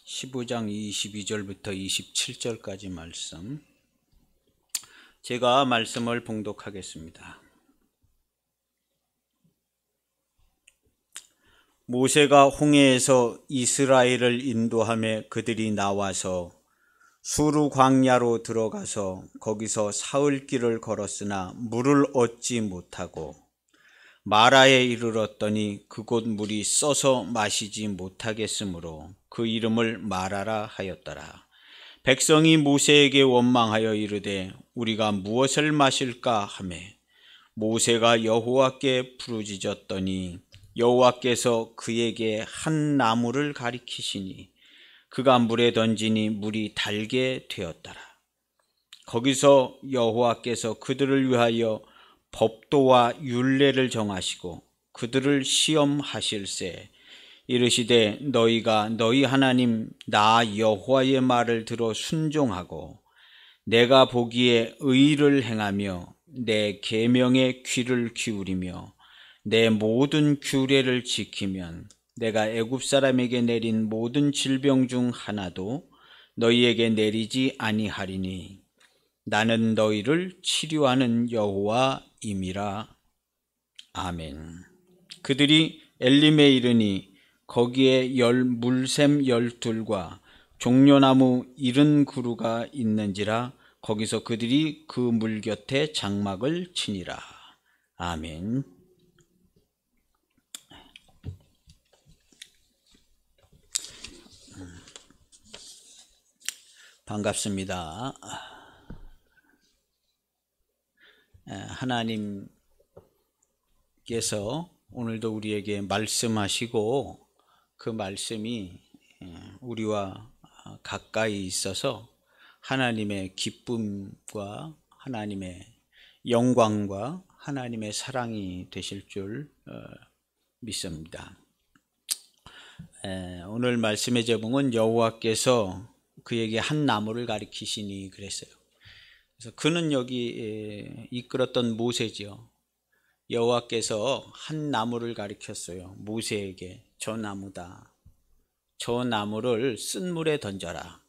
15장 22절부터 27절까지 말씀, 제가 말씀을 봉독하겠습니다. 모세가 홍해에서 이스라엘을 인도하며 그들이 나와서 수르 광야로 들어가서 거기서 사흘 길을 걸었으나 물을 얻지 못하고 마라에 이르렀더니 그곳 물이 써서 마시지 못하겠으므로 그 이름을 마라라 하였더라. 백성이 모세에게 원망하여 이르되 우리가 무엇을 마실까 하매 모세가 여호와께 부르짖었더니 여호와께서 그에게 한 나무를 가리키시니 그가 물에 던지니 물이 달게 되었더라. 거기서 여호와께서 그들을 위하여 법도와 율례를 정하시고 그들을 시험하실세 이르시되 너희가 너희 하나님 나 여호와의 말을 들어 순종하고 내가 보기에 의를 행하며 내 계명에 귀를 기울이며 내 모든 규례를 지키면 내가 애굽 사람에게 내린 모든 질병 중 하나도 너희에게 내리지 아니하리니 나는 너희를 치료하는 여호와임이라. 아멘. 그들이 엘림에 이르니 거기에 물샘 12과 종려나무 70그루가 있는지라 거기서 그들이 그 물 곁에 장막을 치니라. 아멘. 반갑습니다. 하나님께서 오늘도 우리에게 말씀하시고 그 말씀이 우리와 가까이 있어서 하나님의 기쁨과 하나님의 영광과 하나님의 사랑이 되실 줄 믿습니다. 오늘 말씀의 제목은 여호와께서 그에게 한 나무를 가리키시니 그랬어요. 그래서 그는 여기 이끌었던 모세지요. 여호와께서 한 나무를 가리켰어요. 모세에게 저 나무다. 저 나무를 쓴 물에 던져라.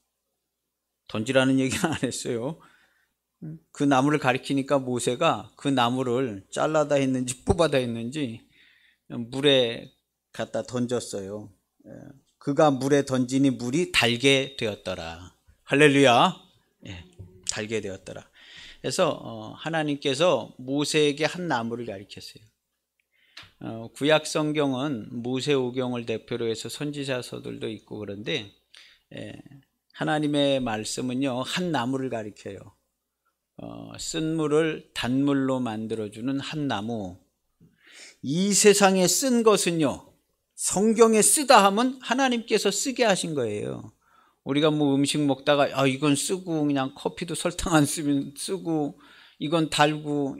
던지라는 얘기는 안 했어요. 그 나무를 가리키니까 모세가 그 나무를 잘라다 했는지 뽑아다 했는지 물에 갖다 던졌어요. 그가 물에 던지니 물이 달게 되었더라. 할렐루야. 달게 되었더라. 그래서 하나님께서 모세에게 한 나무를 가리켰어요. 구약 성경은 모세오경을 대표로 해서 선지자서들도 있고 그런데 하나님의 말씀은요 한 나무를 가리켜요. 쓴 물을 단물로 만들어주는 한 나무. 이 세상에 쓴 것은요 성경에 쓰다 하면 하나님께서 쓰게 하신 거예요. 우리가 뭐 음식 먹다가 이건 쓰고 그냥 커피도 설탕 안 쓰면 쓰고 이건 달고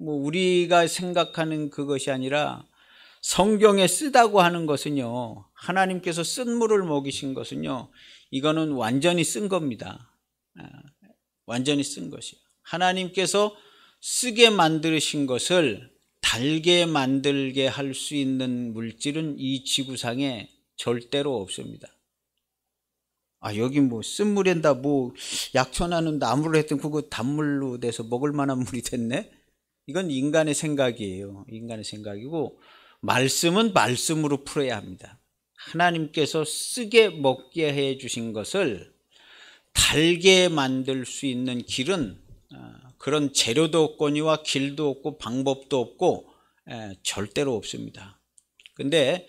뭐 우리가 생각하는 그것이 아니라 성경에 쓰다고 하는 것은요 하나님께서 쓴 물을 먹이신 것은요 이거는 완전히 쓴 겁니다. 완전히 쓴 것이에요. 하나님께서 쓰게 만드신 것을 달게 만들게 할 수 있는 물질은 이 지구상에 절대로 없습니다. 여기 뭐 쓴물에다 뭐 약초나는 나무를 했더니 그거 단물로 돼서 먹을 만한 물이 됐네? 이건 인간의 생각이에요. 인간의 생각이고 말씀은 말씀으로 풀어야 합니다. 하나님께서 쓰게 먹게 해 주신 것을 달게 만들 수 있는 길은 그런 재료도 없거니와 길도 없고 방법도 없고 절대로 없습니다. 근데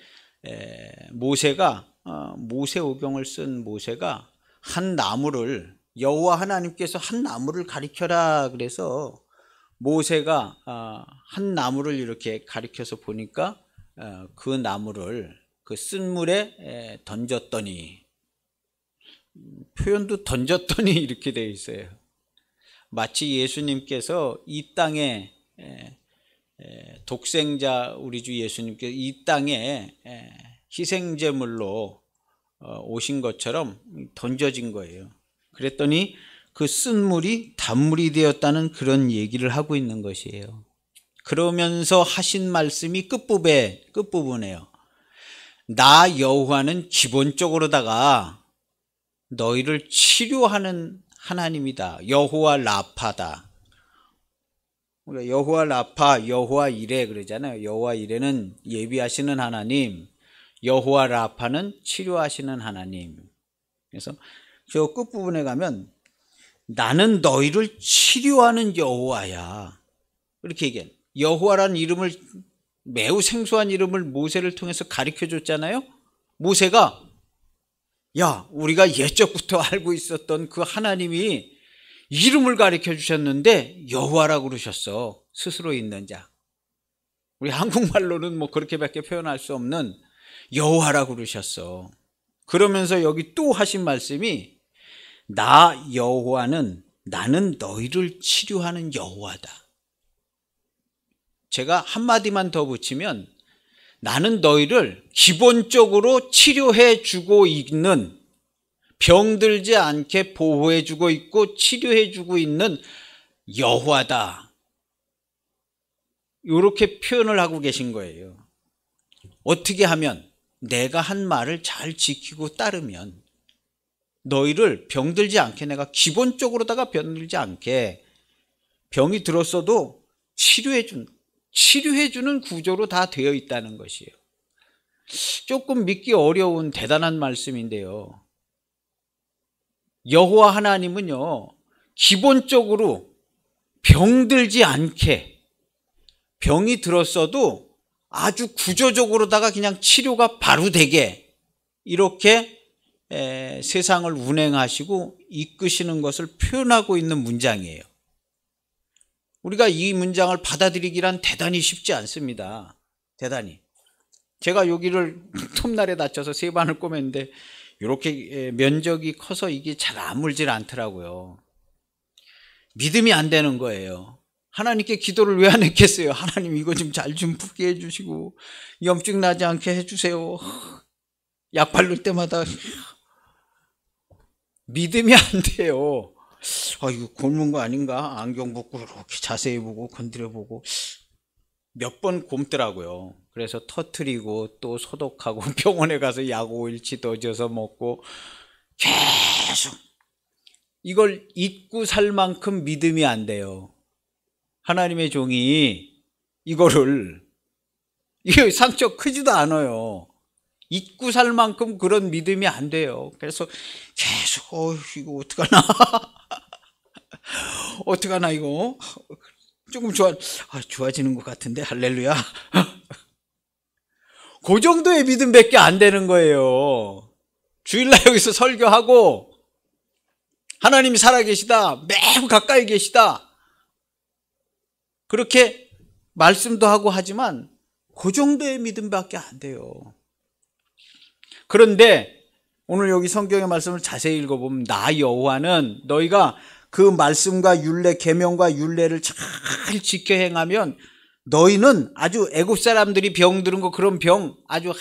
모세가 모세오경을 쓴 모세가 한 나무를 여호와 하나님께서 한 나무를 가리켜라 그래서 모세가 한 나무를 이렇게 가리켜서 보니까 그 나무를 그 쓴 물에 던졌더니 표현도 던졌더니 이렇게 되어 있어요. 마치 예수님께서 이 땅에 독생자 우리 주 예수님께서 이 땅에 희생제물로 오신 것처럼 던져진 거예요. 그랬더니 그 쓴 물이 단물이 되었다는 그런 얘기를 하고 있는 것이에요. 그러면서 하신 말씀이 끝부분에요. 나 여호와는 기본적으로다가 너희를 치료하는 하나님이다. 여호와 라파다. 우리가 여호와 라파, 여호와 이레 그러잖아요. 여호와 이레는 예비하시는 하나님, 여호와 라파는 치료하시는 하나님. 그래서 저 끝부분에 가면 나는 너희를 치료하는 여호와야. 이렇게 얘기해요. 여호와라는 이름을, 매우 생소한 이름을 모세를 통해서 가르쳐 줬잖아요. 모세가 야, 우리가 옛적부터 알고 있었던 그 하나님이 이름을 가르쳐 주셨는데 여호와라고 그러셨어. 스스로 있는 자. 우리 한국말로는 뭐 그렇게밖에 표현할 수 없는 여호와라고 그러셨어. 그러면서 여기 또 하신 말씀이 나 여호와는 나는 너희를 치료하는 여호와다. 제가 한마디만 더 붙이면 나는 너희를 기본적으로 치료해 주고 있는, 병들지 않게 보호해 주고 있고 치료해 주고 있는 여호와다. 이렇게 표현을 하고 계신 거예요. 어떻게 하면, 내가 한 말을 잘 지키고 따르면 너희를 병들지 않게, 내가 기본적으로다가 병들지 않게, 병이 들었어도 치료해 주는 구조로 다 되어 있다는 것이에요. 조금 믿기 어려운 대단한 말씀인데요. 여호와 하나님은요, 기본적으로 병들지 않게, 병이 들었어도 아주 구조적으로다가 그냥 치료가 바로 되게 이렇게 세상을 운행하시고 이끄시는 것을 표현하고 있는 문장이에요. 우리가 이 문장을 받아들이기란 대단히 쉽지 않습니다. 대단히. 제가 여기를 톱날에 다쳐서 세 반을 꼬맸는데 이렇게 면적이 커서 이게 잘 아물질 않더라고요. 믿음이 안 되는 거예요. 하나님께 기도를 왜 안 했겠어요? 하나님 이거 좀 잘 좀 붓게 해주시고 염증 나지 않게 해주세요. 약 바를 때마다 믿음이 안 돼요. 이거 곪는 거 아닌가? 안경 벗고 이렇게 자세히 보고 건드려 보고 몇 번 곪더라고요. 그래서 터트리고 또 소독하고 병원에 가서 약 5일치 더 줘서 먹고 계속 이걸 잊고 살 만큼 믿음이 안 돼요. 하나님의 종이 이거를, 이게 상처 크지도 않아요. 잊고 살 만큼 그런 믿음이 안 돼요. 그래서 계속 이거 어떡하나 어떡하나 이거 조금 좋아지는 것 같은데 할렐루야. 그 정도의 믿음밖에 안 되는 거예요. 주일날 여기서 설교하고 하나님이 살아계시다, 매우 가까이 계시다 그렇게 말씀도 하고 하지만 그 정도의 믿음밖에 안 돼요. 그런데 오늘 여기 성경의 말씀을 자세히 읽어보면 나 여호와는, 너희가 그 말씀과 율례, 계명과 율례를 잘 지켜 행하면 너희는 아주 애굽 사람들이 병드는 거, 그런 병 아주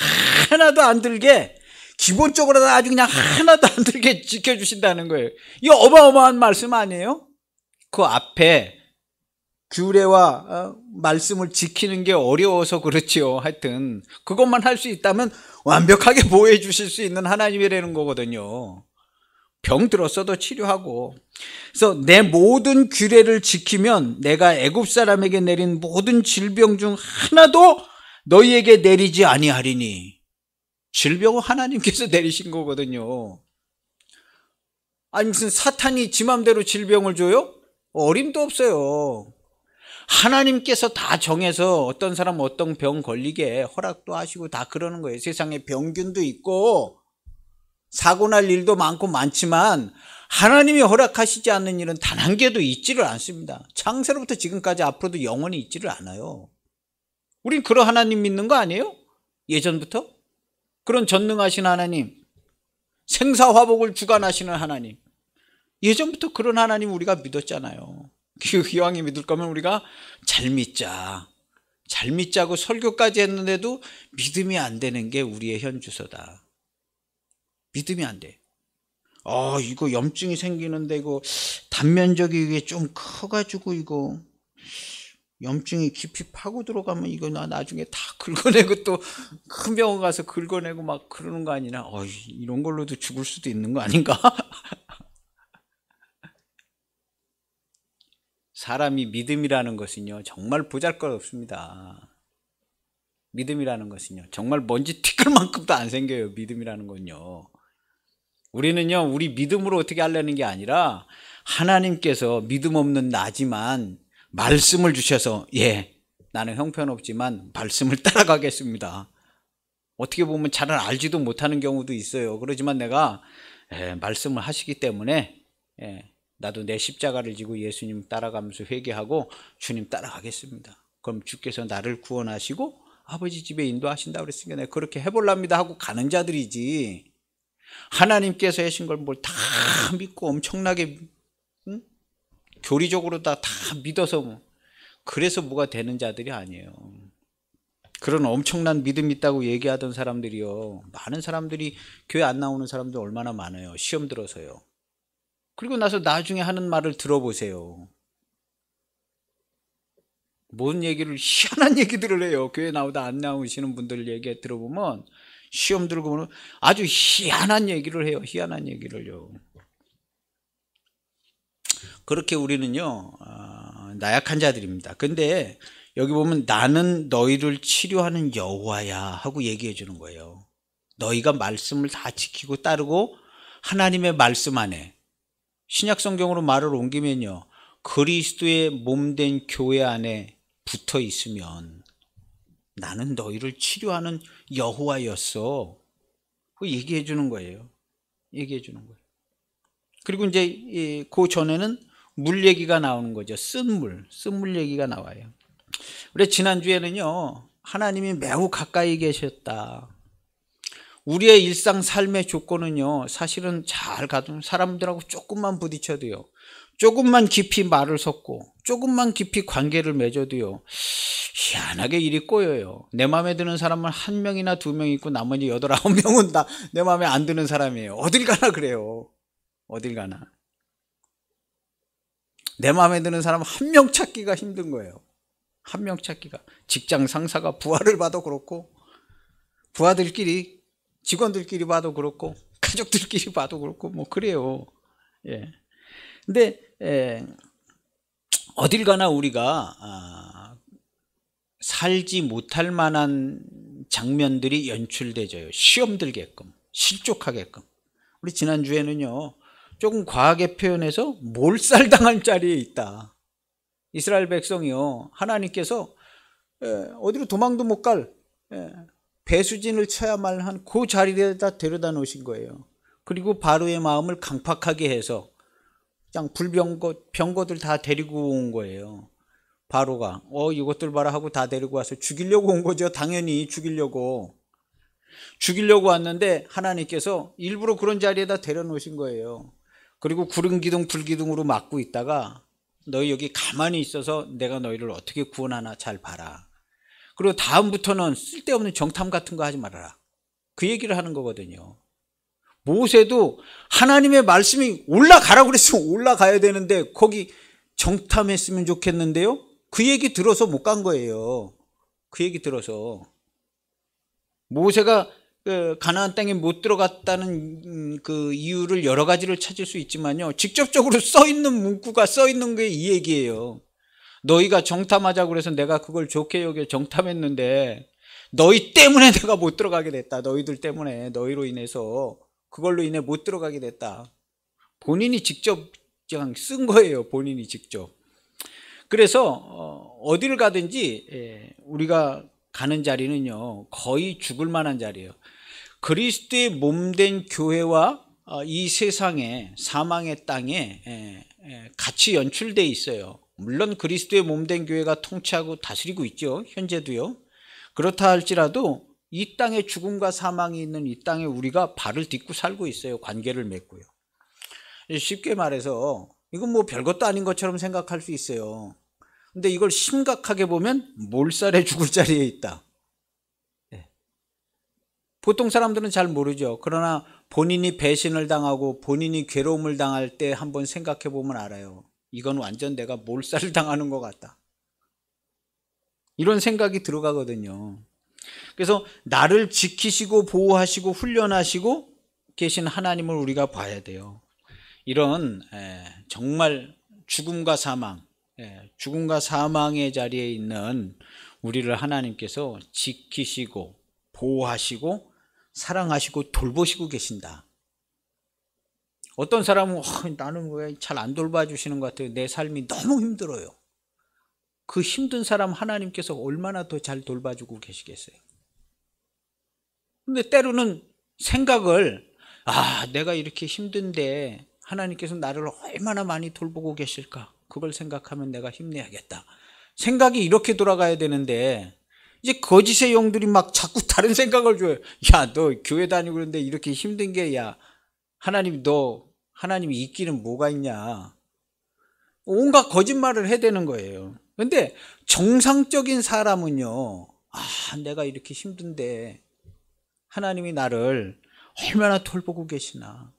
하나도 안 들게, 기본적으로 아주 그냥 하나도 안 들게 지켜주신다는 거예요. 이 어마어마한 말씀 아니에요? 그 앞에 규례와 말씀을 지키는 게 어려워서 그렇지요. 하여튼 그것만 할 수 있다면 완벽하게 보호해 주실 수 있는 하나님이라는 거거든요. 병 들었어도 치료하고. 그래서 내 모든 규례를 지키면 내가 애굽 사람에게 내린 모든 질병 중 하나도 너희에게 내리지 아니하리니. 질병은 하나님께서 내리신 거거든요. 아니 무슨 사탄이 지 맘대로 질병을 줘요? 어림도 없어요. 하나님께서 다 정해서 어떤 사람 어떤 병 걸리게 허락도 하시고 다 그러는 거예요. 세상에 병균도 있고 사고 날 일도 많고 많지만 하나님이 허락하시지 않는 일은 단 한 개도 있지를 않습니다. 창세로부터 지금까지 앞으로도 영원히 있지를 않아요. 우린 그런 하나님 믿는 거 아니에요? 예전부터? 그런 전능하신 하나님, 생사화복을 주관하시는 하나님, 예전부터 그런 하나님 우리가 믿었잖아요. 기왕에 믿을 거면 우리가 잘 믿자, 잘 믿자고 설교까지 했는데도 믿음이 안 되는 게 우리의 현주소다. 믿음이 안 돼. 이거 염증이 생기는데 이거 단면적이 이게 좀 커가지고 이거 염증이 깊이 파고 들어가면 이거 나 나중에 다 긁어내고 또 큰 병원 가서 긁어내고 막 그러는 거 아니냐. 이런 걸로도 죽을 수도 있는 거 아닌가? 사람이 믿음이라는 것은요, 정말 보잘것없습니다. 믿음이라는 것은요, 정말 먼지 티끌만큼도 안 생겨요. 믿음이라는 건요. 우리는요, 우리 믿음으로 어떻게 하려는 게 아니라 하나님께서 믿음 없는 나지만 말씀을 주셔서 나는 형편없지만 말씀을 따라가겠습니다. 어떻게 보면 잘 알지도 못하는 경우도 있어요. 그러지만 내가 말씀을 하시기 때문에 나도 내 십자가를 지고 예수님 따라가면서 회개하고 주님 따라가겠습니다. 그럼 주께서 나를 구원하시고 아버지 집에 인도하신다 그랬으니까 내가 그렇게 해볼랍니다 하고 가는 자들이지, 하나님께서 하신 걸 뭘 다 믿고 엄청나게 교리적으로 다 믿어서 그래서 뭐가 되는 자들이 아니에요. 그런 엄청난 믿음 있다고 얘기하던 사람들이요, 많은 사람들이 교회 안 나오는 사람들 얼마나 많아요. 시험 들어서요. 그리고 나서 나중에 하는 말을 들어보세요. 뭔 얘기를, 희한한 얘기들을 해요. 교회 나오다 안 나오시는 분들 얘기 들어보면 시험 들고 보면 아주 희한한 얘기를 해요. 희한한 얘기를요. 그렇게 우리는요, 나약한 자들입니다. 근데 여기 보면 나는 너희를 치료하는 여호와야 하고 얘기해 주는 거예요. 너희가 말씀을 다 지키고 따르고 하나님의 말씀 안에, 신약 성경으로 말을 옮기면요, 그리스도의 몸된 교회 안에 붙어 있으면 나는 너희를 치료하는 여호와였어. 그 얘기해 주는 거예요. 얘기해 주는 거예요. 그리고 이제 그 전에는 물 얘기가 나오는 거죠. 쓴물 얘기가 나와요. 우리 지난주에는요, 하나님이 매우 가까이 계셨다. 우리의 일상 삶의 조건은요, 사실은 잘 가도 사람들하고 조금만 부딪혀도요, 조금만 깊이 말을 섞고 조금만 깊이 관계를 맺어도요, 희한하게 일이 꼬여요. 내 마음에 드는 사람은 한 명이나 두 명 있고 나머지 8, 9명은 다 내 마음에 안 드는 사람이에요. 어딜 가나 그래요. 어딜 가나. 내 마음에 드는 사람은 한 명 찾기가 힘든 거예요. 한 명 찾기가. 직장 상사가 부하를 봐도 그렇고, 부하들끼리, 직원들끼리 봐도 그렇고, 가족들끼리 봐도 그렇고, 뭐 그래요. 근데 어딜 가나 우리가 살지 못할 만한 장면들이 연출되져요. 시험 들게끔, 실족하게끔. 우리 지난주에는요, 조금 과하게 표현해서 몰살당한 자리에 있다. 이스라엘 백성이요, 하나님께서 어디로 도망도 못 갈 배수진을 쳐야만 한 그 자리에다 데려다 놓으신 거예요. 그리고 바로의 마음을 강팍하게 해서 그냥 병거들 다 데리고 온 거예요. 바로가 이것들 봐라 하고 다 데리고 와서 죽이려고 온 거죠. 당연히 죽이려고 왔는데 하나님께서 일부러 그런 자리에다 데려놓으신 거예요. 그리고 구름 기둥 불 기둥으로 막고 있다가 너희 여기 가만히 있어서 내가 너희를 어떻게 구원하나 잘 봐라. 그리고 다음부터는 쓸데없는 정탐 같은 거 하지 말아라. 그 얘기를 하는 거거든요. 모세도 하나님의 말씀이 올라가라고 그랬으면 올라가야 되는데 거기 정탐했으면 좋겠는데요, 그 얘기 들어서 못 간 거예요. 그 얘기 들어서. 모세가 가나안 땅에 못 들어갔다는 그 이유를 여러 가지를 찾을 수 있지만요, 직접적으로 써있는 문구가 써있는 게 이 얘기예요. 너희가 정탐하자고 그래서 내가 그걸 좋게 여겨 정탐했는데 너희 때문에 내가 못 들어가게 됐다. 너희들 때문에, 너희로 인해서 그걸로 인해 못 들어가게 됐다. 본인이 직접 그냥 쓴 거예요. 본인이 직접. 그래서 어디를 가든지 우리가 가는 자리는요, 거의 죽을 만한 자리예요. 그리스도의 몸된 교회와 이 세상의 사망의 땅에 같이 연출되어 있어요. 물론 그리스도의 몸된 교회가 통치하고 다스리고 있죠. 현재도요. 그렇다 할지라도 이 땅에 죽음과 사망이 있는 이 땅에 우리가 발을 딛고 살고 있어요. 관계를 맺고요. 쉽게 말해서 이건 뭐 별것도 아닌 것처럼 생각할 수 있어요. 근데 이걸 심각하게 보면 몰살에 죽을 자리에 있다. 보통 사람들은 잘 모르죠. 그러나 본인이 배신을 당하고 본인이 괴로움을 당할 때 한번 생각해 보면 알아요. 이건 완전 내가 몰살을 당하는 것 같다. 이런 생각이 들어가거든요. 그래서 나를 지키시고 보호하시고 훈련하시고 계신 하나님을 우리가 봐야 돼요. 이런 정말 죽음과 사망의 자리에 있는 우리를 하나님께서 지키시고 보호하시고 사랑하시고 돌보시고 계신다. 어떤 사람은 나는 왜 잘 안 돌봐주시는 것 같아요. 내 삶이 너무 힘들어요. 그 힘든 사람 하나님께서 얼마나 더 잘 돌봐주고 계시겠어요. 근데 때로는 생각을 내가 이렇게 힘든데 하나님께서 나를 얼마나 많이 돌보고 계실까, 그걸 생각하면 내가 힘내야겠다. 생각이 이렇게 돌아가야 되는데 이제 거짓의 영들이 막 자꾸 다른 생각을 줘요. 야, 너 교회 다니고 그러는데 이렇게 힘든 게, 야, 하나님이 있기는 뭐가 있냐. 온갖 거짓말을 해대는 거예요. 근데 정상적인 사람은요, 내가 이렇게 힘든데 하나님이 나를 얼마나 돌보고 계시나.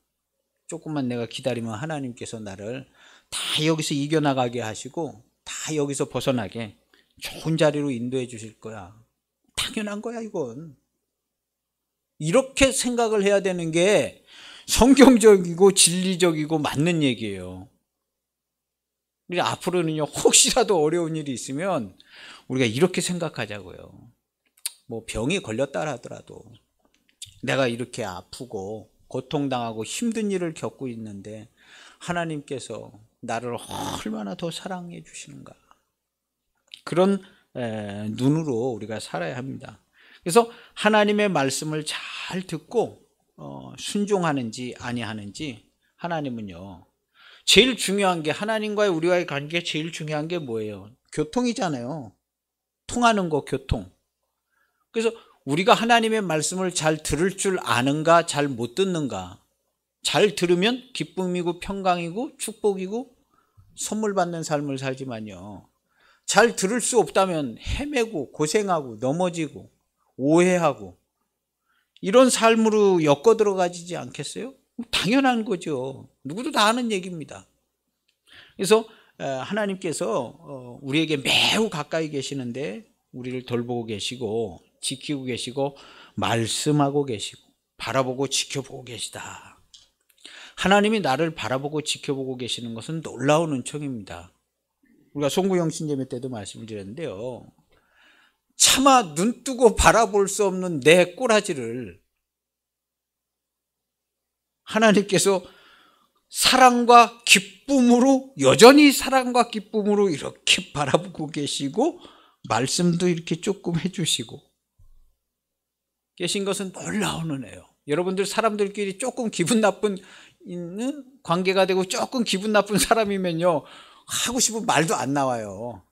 조금만 내가 기다리면 하나님께서 나를 다 여기서 이겨나가게 하시고 다 여기서 벗어나게 좋은 자리로 인도해 주실 거야. 당연한 거야, 이건. 이렇게 생각을 해야 되는 게 성경적이고 진리적이고 맞는 얘기예요. 우리 앞으로는요, 혹시라도 어려운 일이 있으면 우리가 이렇게 생각하자고요. 뭐 병이 걸렸다 하더라도 내가 이렇게 아프고 고통당하고 힘든 일을 겪고 있는데 하나님께서 나를 얼마나 더 사랑해 주시는가. 그런 눈으로 우리가 살아야 합니다. 그래서 하나님의 말씀을 잘 듣고 순종하는지 아니하는지, 하나님은요, 제일 중요한 게, 하나님과의 우리와의 관계 제일 중요한 게 뭐예요? 교통이잖아요. 통하는 거, 교통. 그래서 우리가 하나님의 말씀을 잘 들을 줄 아는가, 잘 못 듣는가. 잘 들으면 기쁨이고 평강이고 축복이고 선물 받는 삶을 살지만요, 잘 들을 수 없다면 헤매고 고생하고 넘어지고 오해하고 이런 삶으로 엮어 들어가지지 않겠어요? 당연한 거죠. 누구도 다 아는 얘기입니다. 그래서 하나님께서 우리에게 매우 가까이 계시는데 우리를 돌보고 계시고 지키고 계시고 말씀하고 계시고 바라보고 지켜보고 계시다. 하나님이 나를 바라보고 지켜보고 계시는 것은 놀라운 은총입니다. 우리가 송구영 신제매 때도 말씀을 드렸는데요, 차마 눈뜨고 바라볼 수 없는 내 꼬라지를 하나님께서 사랑과 기쁨으로, 여전히 사랑과 기쁨으로 이렇게 바라보고 계시고 말씀도 이렇게 조금 해주시고 계신 것은 놀라운 은혜예요. 여러분들 사람들끼리 조금 기분 나쁜 관계가 되고 조금 기분 나쁜 사람이면요, 하고 싶은 말도 안 나와요.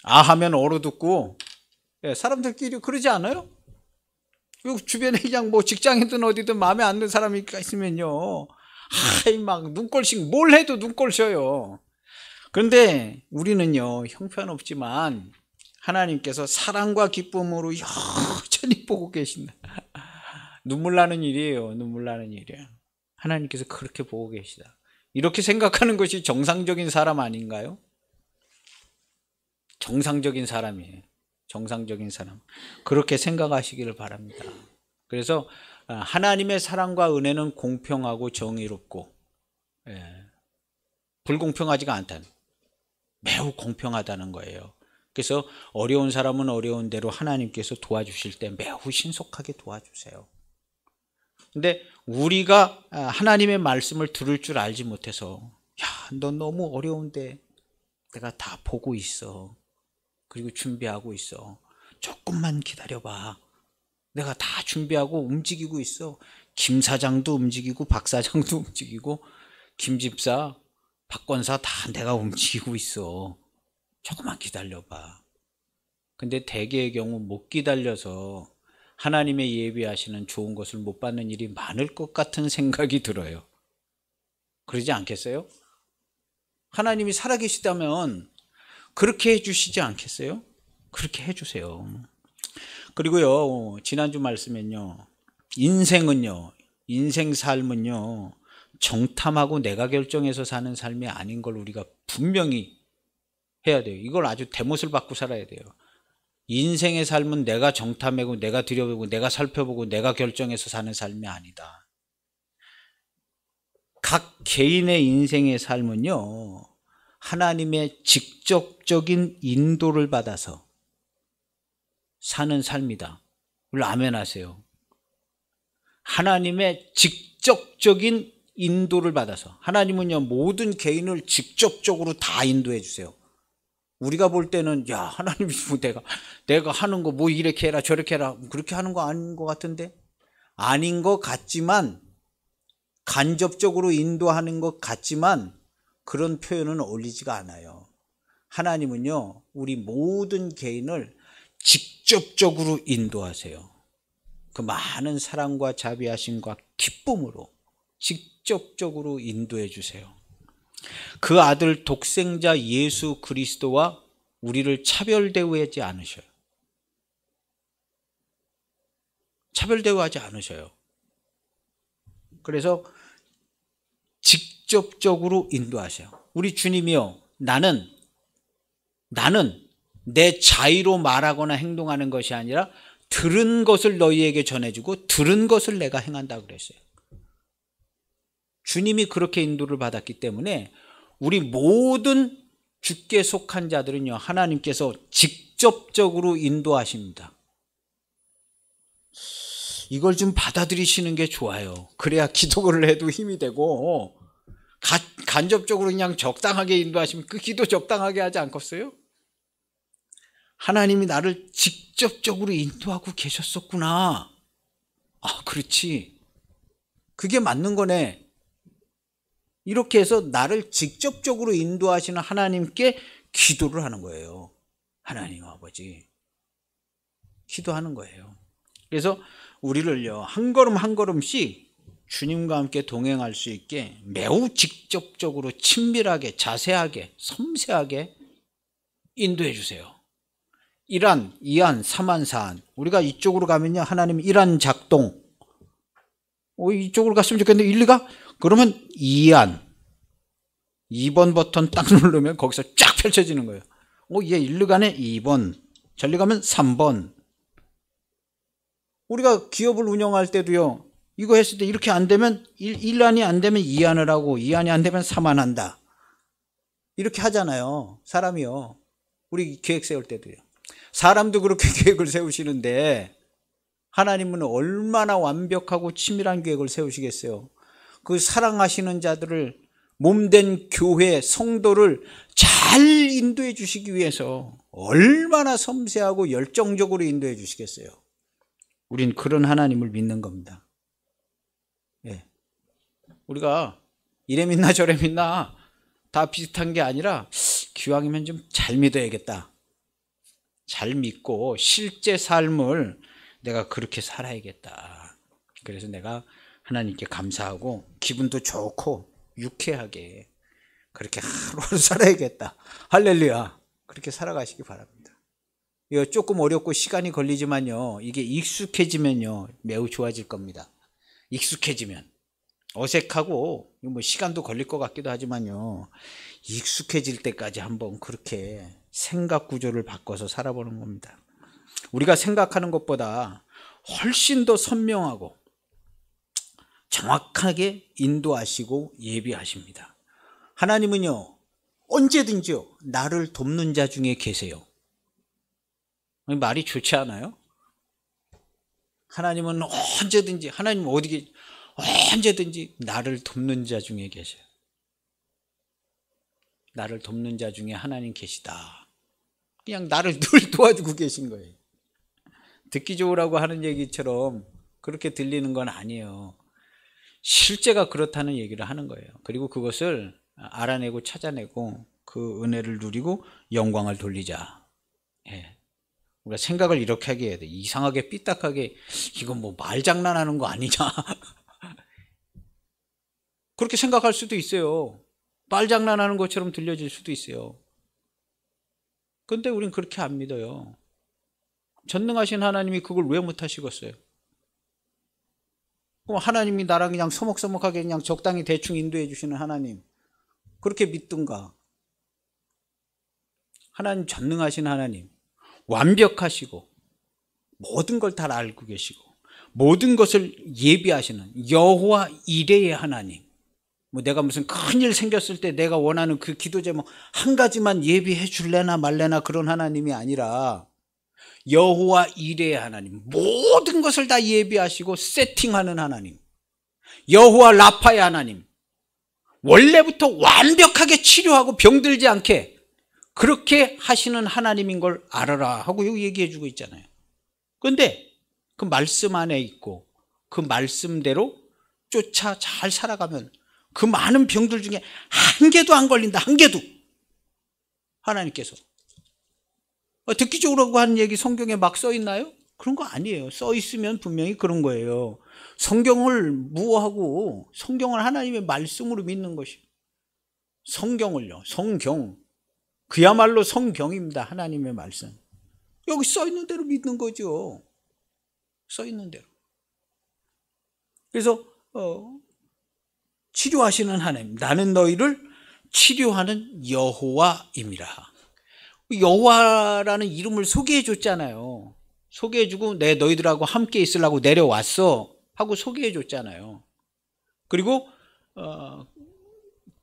하면 얼어듣고. 사람들끼리 그러지 않아요? 주변에 그냥 뭐 직장이든 어디든 마음에 안 드는 사람이 있으면요, 막 눈꼴씩, 뭘 해도 눈꼴셔요. 그런데 우리는요, 형편없지만 하나님께서 사랑과 기쁨으로 여전히 보고 계신다. 눈물 나는 일이에요. 눈물 나는 일이에요. 하나님께서 그렇게 보고 계시다. 이렇게 생각하는 것이 정상적인 사람 아닌가요? 정상적인 사람이에요. 정상적인 사람. 그렇게 생각하시기를 바랍니다. 그래서 하나님의 사랑과 은혜는 공평하고 정의롭고 불공평하지가 않다는, 매우 공평하다는 거예요. 그래서 어려운 사람은 어려운 대로 하나님께서 도와주실 때 매우 신속하게 도와주세요. 근데 우리가 하나님의 말씀을 들을 줄 알지 못해서, 너 너무 어려운데 내가 다 보고 있어. 그리고 준비하고 있어. 조금만 기다려봐. 내가 다 준비하고 움직이고 있어. 김 사장도 움직이고 박 사장도 움직이고 김 집사, 박 권사 다 내가 움직이고 있어. 조금만 기다려봐. 근데 대개의 경우 못 기다려서 하나님의 예비하시는 좋은 것을 못 받는 일이 많을 것 같은 생각이 들어요. 그러지 않겠어요? 하나님이 살아계시다면 그렇게 해주시지 않겠어요? 그렇게 해주세요. 그리고요, 지난주 말씀엔요, 인생 삶은요, 정탐하고 내가 결정해서 사는 삶이 아닌 걸 우리가 분명히 해야 돼요. 이걸 아주 대못을 받고 살아야 돼요. 인생의 삶은 내가 정탐하고 내가 들여보고 내가 살펴보고 내가 결정해서 사는 삶이 아니다. 각 개인의 인생의 삶은요, 하나님의 직접적인 인도를 받아서 사는 삶이다. 물론 아멘 하세요. 하나님의 직접적인 인도를 받아서. 하나님은요, 모든 개인을 직접적으로 다 인도해 주세요. 우리가 볼 때는 야, 하나님이 뭐 내가 하는 거 뭐 이렇게 해라 저렇게 해라 그렇게 하는 거 아닌 것 같은데, 아닌 것 같지만, 간접적으로 인도하는 것 같지만 그런 표현은 어울리지가 않아요. 하나님은요, 우리 모든 개인을 직접적으로 인도하세요. 그 많은 사랑과 자비하심과 기쁨으로 직접적으로 인도해 주세요. 그 아들 독생자 예수 그리스도와 우리를 차별대우하지 않으셔요. 차별대우하지 않으셔요. 그래서 직접적으로 인도하셔요. 우리 주님이요, 나는 내 자의로 말하거나 행동하는 것이 아니라 들은 것을 너희에게 전해주고 들은 것을 내가 행한다 그랬어요. 주님이 그렇게 인도를 받았기 때문에 우리 모든 주께 속한 자들은요, 하나님께서 직접적으로 인도하십니다. 이걸 좀 받아들이시는 게 좋아요. 그래야 기도를 해도 힘이 되고, 간접적으로 그냥 적당하게 인도하시면 그 기도 적당하게 하지 않겠어요? 하나님이 나를 직접적으로 인도하고 계셨었구나. 아, 그렇지. 그게 맞는 거네. 이렇게 해서 나를 직접적으로 인도하시는 하나님께 기도를 하는 거예요. 하나님 아버지. 기도하는 거예요. 그래서 우리를요, 한 걸음 한 걸음씩 주님과 함께 동행할 수 있게 매우 직접적으로 친밀하게 자세하게 섬세하게 인도해 주세요. 1안, 2안, 3안, 4안. 우리가 이쪽으로 가면요, 하나님 1안 작동. 이쪽으로 갔으면 좋겠는데 1, 2가? 그러면 2안. 2번 버튼 딱 누르면 거기서 쫙 펼쳐지는 거예요. 얘 1, 2가네 2번. 저리 가면 3번. 우리가 기업을 운영할 때도요, 이거 했을 때 이렇게 안 되면 1안이 안 되면 2안을 하고 2안이 안 되면 3안 한다. 이렇게 하잖아요. 사람이요. 우리 계획 세울 때도요. 사람도 그렇게 계획을 세우시는데 하나님은 얼마나 완벽하고 치밀한 계획을 세우시겠어요. 그 사랑하시는 자들을, 몸된 교회 성도를 잘 인도해 주시기 위해서 얼마나 섬세하고 열정적으로 인도해 주시겠어요. 우린 그런 하나님을 믿는 겁니다. 예. 우리가 이래 믿나 저래 믿나 다 비슷한 게 아니라 기왕이면 좀 잘 믿어야겠다. 잘 믿고 실제 삶을 내가 그렇게 살아야겠다. 그래서 내가 하나님께 감사하고 기분도 좋고 유쾌하게 그렇게 하루하루 살아야겠다. 할렐루야. 그렇게 살아가시기 바랍니다. 이거 조금 어렵고 시간이 걸리지만요, 이게 익숙해지면요 매우 좋아질 겁니다. 익숙해지면. 어색하고 뭐 시간도 걸릴 것 같기도 하지만요, 익숙해질 때까지 한번 그렇게 생각 구조를 바꿔서 살아보는 겁니다. 우리가 생각하는 것보다 훨씬 더 선명하고 정확하게 인도하시고 예비하십니다. 하나님은요, 언제든지요 나를 돕는 자 중에 계세요. 말이 좋지 않아요? 하나님은 언제든지, 하나님은 언제든지 나를 돕는 자 중에 계셔요. 나를 돕는 자 중에 하나님 계시다. 그냥 나를 늘 도와주고 계신 거예요. 듣기 좋으라고 하는 얘기처럼 그렇게 들리는 건 아니에요. 실제가 그렇다는 얘기를 하는 거예요. 그리고 그것을 알아내고 찾아내고 그 은혜를 누리고 영광을 돌리자. 예. 우리가 생각을 이렇게 하게 해야 돼. 이상하게 삐딱하게 이건 뭐 말장난하는 거 아니냐. 그렇게 생각할 수도 있어요. 말장난하는 것처럼 들려질 수도 있어요. 그런데 우린 그렇게 안 믿어요. 전능하신 하나님이 그걸 왜 못하시겠어요? 그럼 하나님이 나랑 그냥 서먹서먹하게 그냥 적당히 대충 인도해 주시는 하나님, 그렇게 믿든가. 하나님 전능하신 하나님, 완벽하시고 모든 걸 다 알고 계시고 모든 것을 예비하시는 여호와 이레의 하나님. 뭐 내가 무슨 큰일 생겼을 때 내가 원하는 그 기도 제목 한 가지만 예비해 줄래나 말래나 그런 하나님이 아니라 여호와 이레의 하나님, 모든 것을 다 예비하시고 세팅하는 하나님, 여호와 라파의 하나님, 원래부터 완벽하게 치료하고 병들지 않게 그렇게 하시는 하나님인 걸 알아라 하고 여기 얘기해 주고 있잖아요. 그런데 그 말씀 안에 있고 그 말씀대로 쫓아 잘 살아가면 그 많은 병들 중에 한 개도 안 걸린다. 한 개도. 하나님께서 듣기적으로 하는 얘기 성경에 막 써 있나요? 그런 거 아니에요. 써 있으면 분명히 그런 거예요. 성경을 무엇하고 성경을 하나님의 말씀으로 믿는 것이, 성경을요, 성경, 그야말로 성경입니다. 하나님의 말씀. 여기 써 있는 대로 믿는 거죠. 써 있는 대로. 그래서 치료하시는 하나님, 나는 너희를 치료하는 여호와임이라. 여호와라는 이름을 소개해 줬잖아요. 소개해 주고 내 너희들하고 함께 있으려고 내려왔어 하고 소개해 줬잖아요. 그리고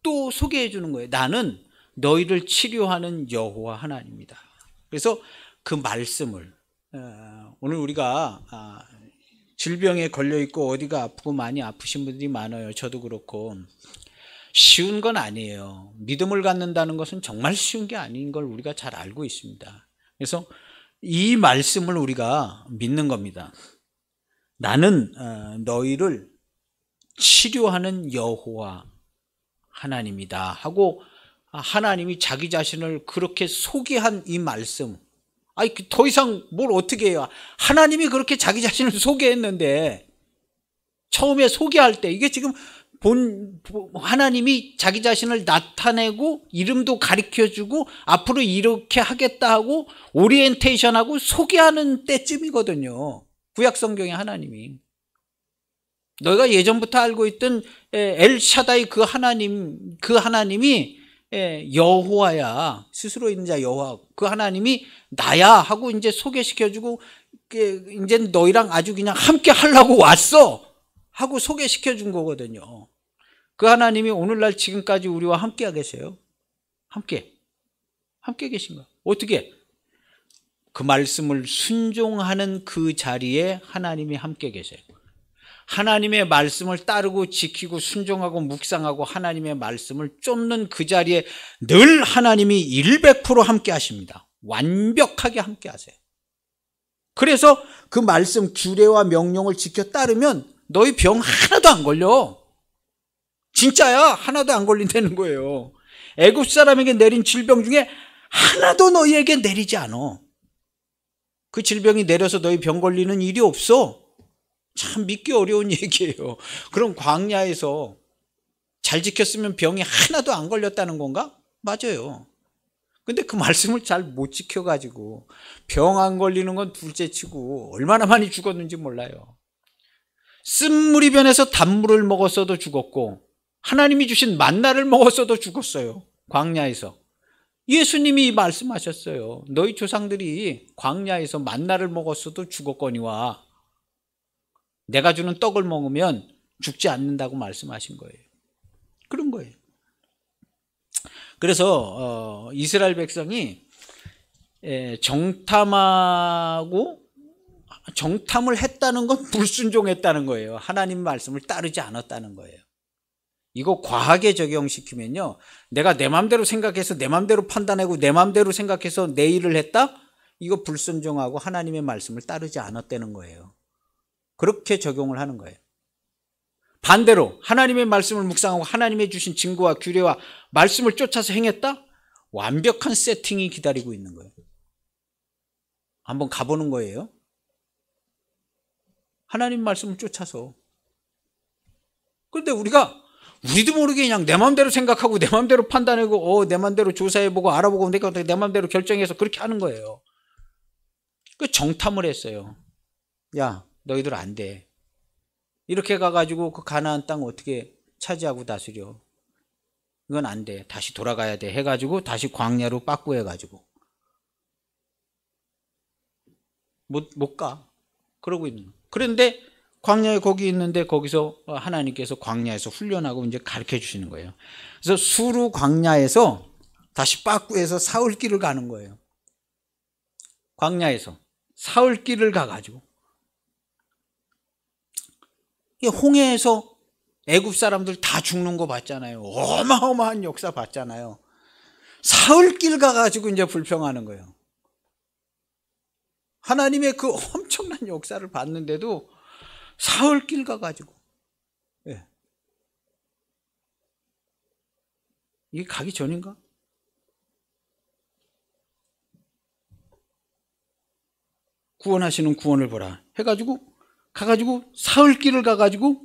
또 소개해 주는 거예요. 나는 너희를 치료하는 여호와 하나님이다. 그래서 그 말씀을 오늘 우리가 질병에 걸려 있고 어디가 아프고 많이 아프신 분들이 많아요. 저도 그렇고 쉬운 건 아니에요. 믿음을 갖는다는 것은 정말 쉬운 게 아닌 걸 우리가 잘 알고 있습니다. 그래서 이 말씀을 우리가 믿는 겁니다. 나는 너희를 치료하는 여호와 하나님이다 하고 하나님이 자기 자신을 그렇게 소개한 이 말씀, 아니 더 이상 뭘 어떻게 해요. 하나님이 그렇게 자기 자신을 소개했는데, 처음에 소개할 때 이게 지금 하나님이 자기 자신을 나타내고 이름도 가르쳐주고 앞으로 이렇게 하겠다 하고 오리엔테이션하고 소개하는 때쯤이거든요. 구약성경의 하나님이. 너희가 예전부터 알고 있던 엘샤다이 그 하나님이 여호와야, 스스로 있는 자 여호와, 그 하나님이 나야 하고 이제 소개시켜주고 이제 너희랑 아주 그냥 함께 하려고 왔어 하고 소개시켜 준 거거든요. 그 하나님이 오늘날 지금까지 우리와 함께 계세요. 함께 계신 거. 어떻게? 그 말씀을 순종하는 그 자리에 하나님이 함께 계세요. 하나님의 말씀을 따르고 지키고 순종하고 묵상하고 하나님의 말씀을 쫓는 그 자리에 늘 하나님이 100% 함께 하십니다. 완벽하게 함께 하세요. 그래서 그 말씀 규례와 명령을 지켜 따르면 너희 병 하나도 안 걸려. 진짜야. 하나도 안 걸린다는 거예요. 애굽 사람에게 내린 질병 중에 하나도 너희에게 내리지 않아. 그 질병이 내려서 너희 병 걸리는 일이 없어. 참 믿기 어려운 얘기예요. 그럼 광야에서 잘 지켰으면 병이 하나도 안 걸렸다는 건가? 맞아요. 근데 그 말씀을 잘 못 지켜가지고 병 안 걸리는 건 둘째치고 얼마나 많이 죽었는지 몰라요. 쓴물이 변해서 단물을 먹었어도 죽었고 하나님이 주신 만나를 먹었어도 죽었어요. 광야에서. 예수님이 말씀하셨어요. 너희 조상들이 광야에서 만나를 먹었어도 죽었거니와 내가 주는 떡을 먹으면 죽지 않는다고 말씀하신 거예요. 그런 거예요. 그래서 이스라엘 백성이 정탐을 했다는 건 불순종했다는 거예요. 하나님 말씀을 따르지 않았다는 거예요. 이거 과하게 적용시키면요, 내가 내 마음대로 생각해서 내 마음대로 판단하고 내 마음대로 생각해서 내 일을 했다? 이거 불순종하고 하나님의 말씀을 따르지 않았다는 거예요. 그렇게 적용을 하는 거예요. 반대로 하나님의 말씀을 묵상하고 하나님의 주신 증거와 규례와 말씀을 쫓아서 행했다? 완벽한 세팅이 기다리고 있는 거예요. 한번 가보는 거예요. 하나님 말씀을 쫓아서. 그런데 우리도 모르게 그냥 내 마음대로 생각하고 내 마음대로 판단하고 내 마음대로 조사해보고 알아보고 내 마음대로 결정해서 그렇게 하는 거예요. 그 정탐을 했어요. 야, 너희들 안 돼. 이렇게 가가지고 그 가나안 땅 어떻게 차지하고 다스려. 이건 안 돼. 다시 돌아가야 돼 해가지고 다시 광야로 빠꾸해가지고 못 가. 그러고 있는. 그런데 광야에 거기 있는데 거기서 하나님께서 광야에서 훈련하고 이제 가르쳐 주시는 거예요. 그래서 수르 광야에서 다시 빠꾸에서 사흘길을 가는 거예요. 광야에서 사흘길을 가가지고 홍해에서 애굽 사람들 다 죽는 거 봤잖아요. 어마어마한 역사 봤잖아요. 사흘길 가가지고 이제 불평하는 거예요. 하나님의 그 엄청난 역사를 봤는데도 사흘길 가가지고, 예. 이게 가기 전인가? 구원하시는 구원을 보라 해가지고 가가지고 사흘길을 가가지고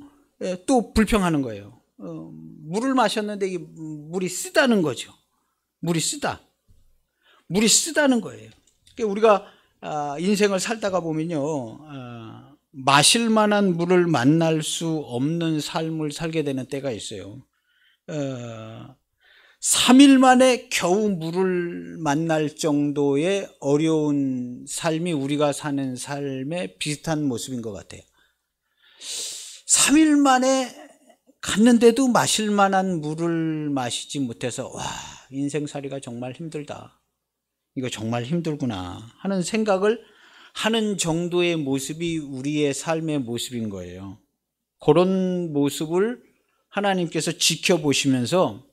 또 불평하는 거예요. 물을 마셨는데 이 물이 쓰다는 거죠. 물이 쓰다는 거예요. 그러니까 우리가 인생을 살다가 보면요, 마실 만한 물을 만날 수 없는 삶을 살게 되는 때가 있어요. 3일 만에 겨우 물을 만날 정도의 어려운 삶이 우리가 사는 삶의 비슷한 모습인 것 같아요. 3일 만에 갔는데도 마실 만한 물을 마시지 못해서 와, 인생살이가 정말 힘들다. 이거 정말 힘들구나 하는 생각을 하는 정도의 모습이 우리의 삶의 모습인 거예요. 그런 모습을 하나님께서 지켜보시면서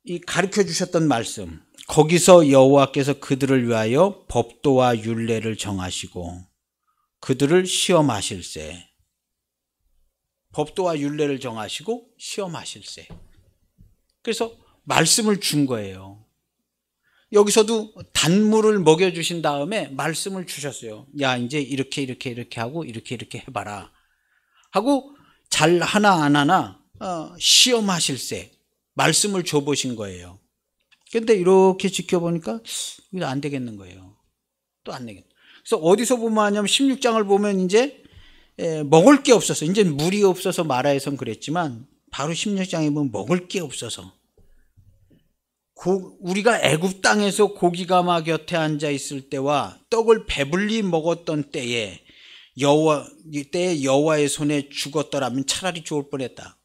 이 가르쳐 주셨던 말씀, 거기서 여호와께서 그들을 위하여 법도와 율례를 정하시고 그들을 시험하실세. 법도와 율례를 정하시고 시험하실세. 그래서 말씀을 준 거예요. 여기서도 단물을 먹여주신 다음에 말씀을 주셨어요. 야, 이제 이렇게 하고 이렇게 해봐라 하고 잘 하나 안 하나 시험하실세. 말씀을 줘보신 거예요. 근데 이렇게 지켜보니까 이거 안 되겠는 거예요. 또 안 되겠네. 그래서 어디서 보면 하냐면 16장을 보면 이제 먹을 게 없어서, 이제 물이 없어서 마라에선 그랬지만 바로 16장에 보면 먹을 게 없어서 우리가 애굽 땅에서 고기가마 곁에 앉아 있을 때와 떡을 배불리 먹었던 때에 여호와의 손에 죽었더라면 차라리 좋을 뻔했다.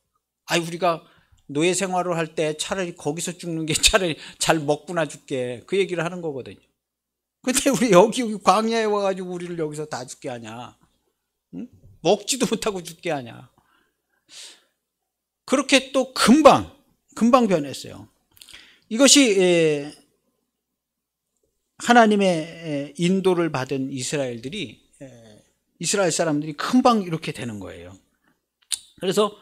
우리가 노예 생활을 할 때 차라리 거기서 죽는 게 차라리 잘 먹구나 죽게, 그 얘기를 하는 거거든요. 근데 우리 여기 광야에 와가지고 우리를 여기서 다 죽게 하냐? 응? 먹지도 못하고 죽게 하냐? 그렇게 또 금방 변했어요. 이것이 하나님의 인도를 받은 이스라엘 사람들이 금방 이렇게 되는 거예요. 그래서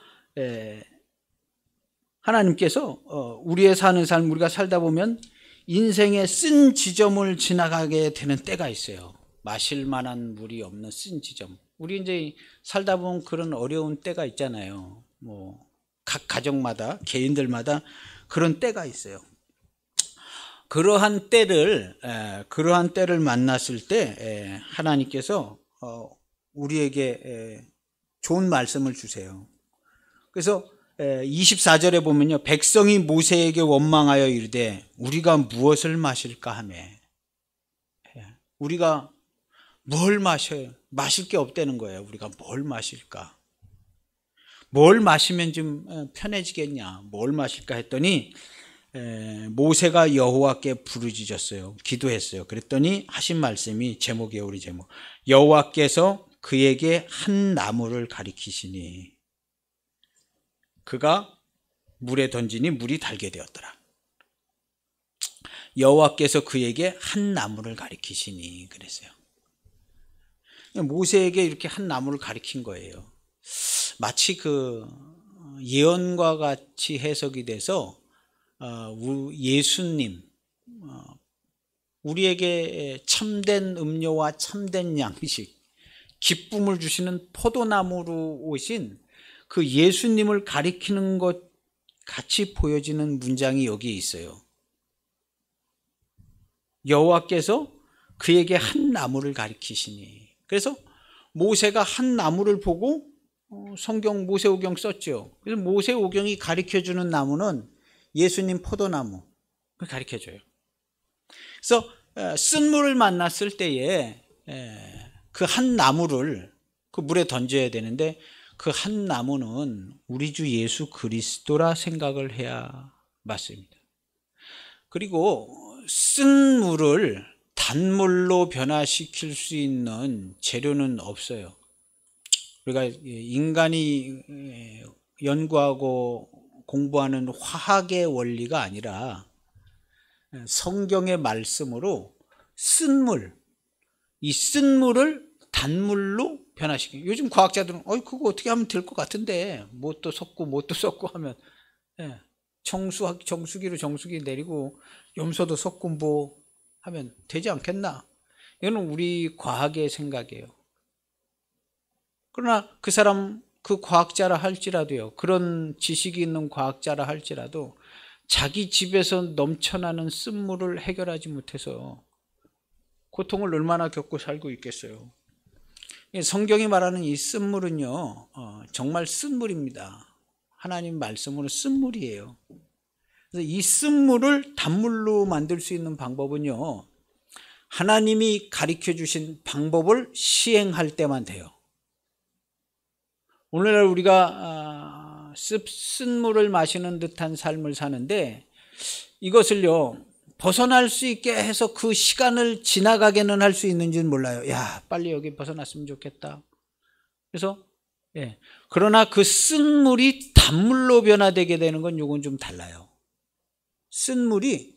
하나님께서 우리의 사는 삶, 우리가 살다 보면 인생의 쓴 지점을 지나가게 되는 때가 있어요. 마실 만한 물이 없는 쓴 지점. 우리 이제 살다 보면 그런 어려운 때가 있잖아요. 각 가정마다, 개인들마다 그런 때가 있어요. 그러한 때를 만났을 때 하나님께서 우리에게 좋은 말씀을 주세요. 그래서 24절에 보면요, 백성이 모세에게 원망하여 이르되 우리가 무엇을 마실까 하며, 우리가 뭘 마셔요? 마실 게 없다는 거예요. 우리가 뭘 마실까? 뭘 마시면 좀 편해지겠냐? 뭘 마실까 했더니 모세가 여호와께 부르짖었어요. 기도했어요. 그랬더니 하신 말씀이 제목이에요. 우리 제목. 여호와께서 그에게 한 나무를 가리키시니 그가 물에 던지니 물이 달게 되었더라. 여호와께서 그에게 한 나무를 가리키시니 그랬어요. 모세에게 이렇게 한 나무를 가리킨 거예요. 마치 그 예언과 같이 해석이 돼서 예수님, 우리에게 참된 음료와 참된 양식, 기쁨을 주시는 포도나무로 오신 그 예수님을 가리키는 것 같이 보여지는 문장이 여기에 있어요. 여호와께서 그에게 한 나무를 가리키시니. 그래서 모세가 한 나무를 보고 성경 모세오경 썼죠. 그래서 모세오경이 가리켜주는 나무는 예수님 포도나무, 그걸 가리켜줘요. 그래서 쓴 물을 만났을 때에 그 한 나무를 그 물에 던져야 되는데 그 한 나무는 우리 주 예수 그리스도라 생각을 해야 맞습니다. 그리고 쓴 물을 단물로 변화시킬 수 있는 재료는 없어요. 우리가 인간이 연구하고 공부하는 화학의 원리가 아니라 성경의 말씀으로 쓴 물, 이 쓴 물을 단물로 변화시키는. 요즘 과학자들은 그거 어떻게 하면 될 것 같은데 뭣도 섞고 하면 정수기로 정수기 내리고 염소도 섞고 뭐 하면 되지 않겠나. 이거는 우리 과학의 생각이에요. 그러나 그 사람, 그 과학자라 할지라도요, 그런 지식이 있는 과학자라 할지라도 자기 집에서 넘쳐나는 쓴물을 해결하지 못해서 고통을 얼마나 겪고 살고 있겠어요. 성경이 말하는 이 쓴물은요, 정말 쓴물입니다. 하나님 말씀으로 쓴물이에요. 그래서 이 쓴물을 단물로 만들 수 있는 방법은요, 하나님이 가르쳐 주신 방법을 시행할 때만 돼요. 오늘날 우리가 쓴물을 마시는 듯한 삶을 사는데 이것을요, 벗어날 수 있게 해서 그 시간을 지나가게는 할 수 있는지는 몰라요. 야, 빨리 여기 벗어났으면 좋겠다. 그래서 그러나 그 쓴물이 단물로 변화되게 되는 건 요건 좀 달라요. 쓴물이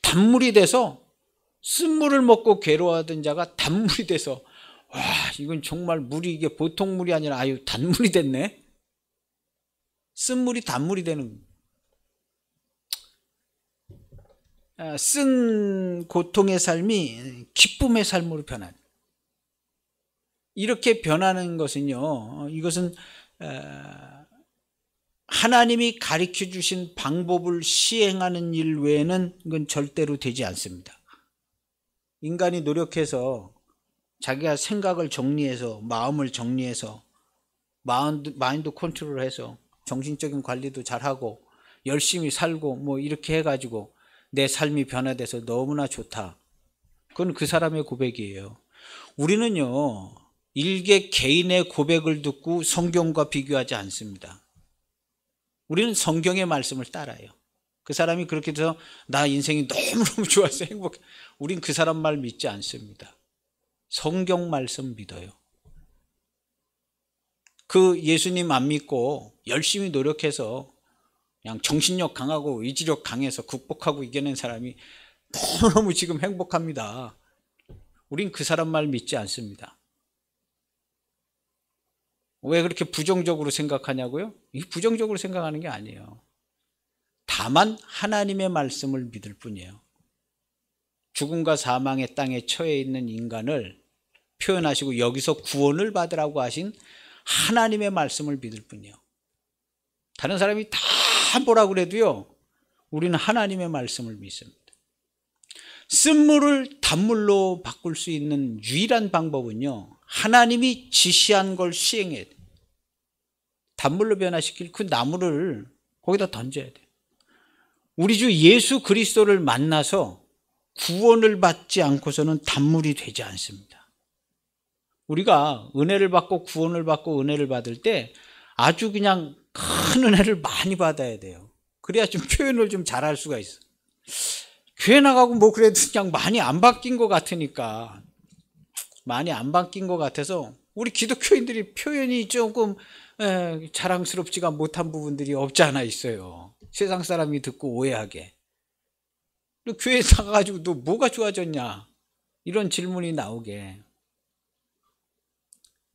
단물이 돼서 쓴물을 먹고 괴로워하던 자가 단물이 돼서 와, 이건 정말 물이 이게 보통 물이 아니라 아유 단물이 됐네. 쓴물이 단물이 되는, 쓴 고통의 삶이 기쁨의 삶으로 변하는, 이렇게 변하는 것은요, 이것은 하나님이 가르쳐 주신 방법을 시행하는 일 외에는 이건 절대로 되지 않습니다. 인간이 노력해서 자기가 생각을 정리해서 마음을 정리해서 마인드 컨트롤해서 정신적인 관리도 잘하고 열심히 살고 뭐 이렇게 해가지고 내 삶이 변화돼서 너무나 좋다. 그건 그 사람의 고백이에요. 우리는요, 일개 개인의 고백을 듣고 성경과 비교하지 않습니다. 우리는 성경의 말씀을 따라요. 그 사람이 그렇게 돼서 나 인생이 너무너무 좋았어, 행복해. 우린 그 사람 말 믿지 않습니다. 성경 말씀 믿어요. 그 예수님 안 믿고 열심히 노력해서 그냥 정신력 강하고 의지력 강해서 극복하고 이겨낸 사람이 너무너무 지금 행복합니다. 우린 그 사람 말 믿지 않습니다. 왜 그렇게 부정적으로 생각하냐고요? 이 부정적으로 생각하는 게 아니에요. 다만 하나님의 말씀을 믿을 뿐이에요. 죽음과 사망의 땅에 처해 있는 인간을 표현하시고 여기서 구원을 받으라고 하신 하나님의 말씀을 믿을 뿐이에요. 다른 사람이 다 뭐라 그래도요, 우리는 하나님의 말씀을 믿습니다. 쓴물을 단물로 바꿀 수 있는 유일한 방법은요, 하나님이 지시한 걸 시행해야 돼요. 단물로 변화시킬 그 나무를 거기다 던져야 돼요. 우리 주 예수 그리스도를 만나서 구원을 받지 않고서는 단물이 되지 않습니다. 우리가 은혜를 받고 구원을 받고 은혜를 받을 때 아주 그냥 큰 은혜를 많이 받아야 돼요. 그래야 좀 표현을 좀 잘할 수가 있어. 교회 나가고 뭐 그래도 그냥 많이 안 바뀐 것 같으니까, 많이 안 바뀐 것 같아서 우리 기독교인들이 표현이 조금 자랑스럽지가 못한 부분들이 없지 않아 있어요. 세상 사람이 듣고 오해하게. 교회 나가가지고 너 뭐가 좋아졌냐, 이런 질문이 나오게.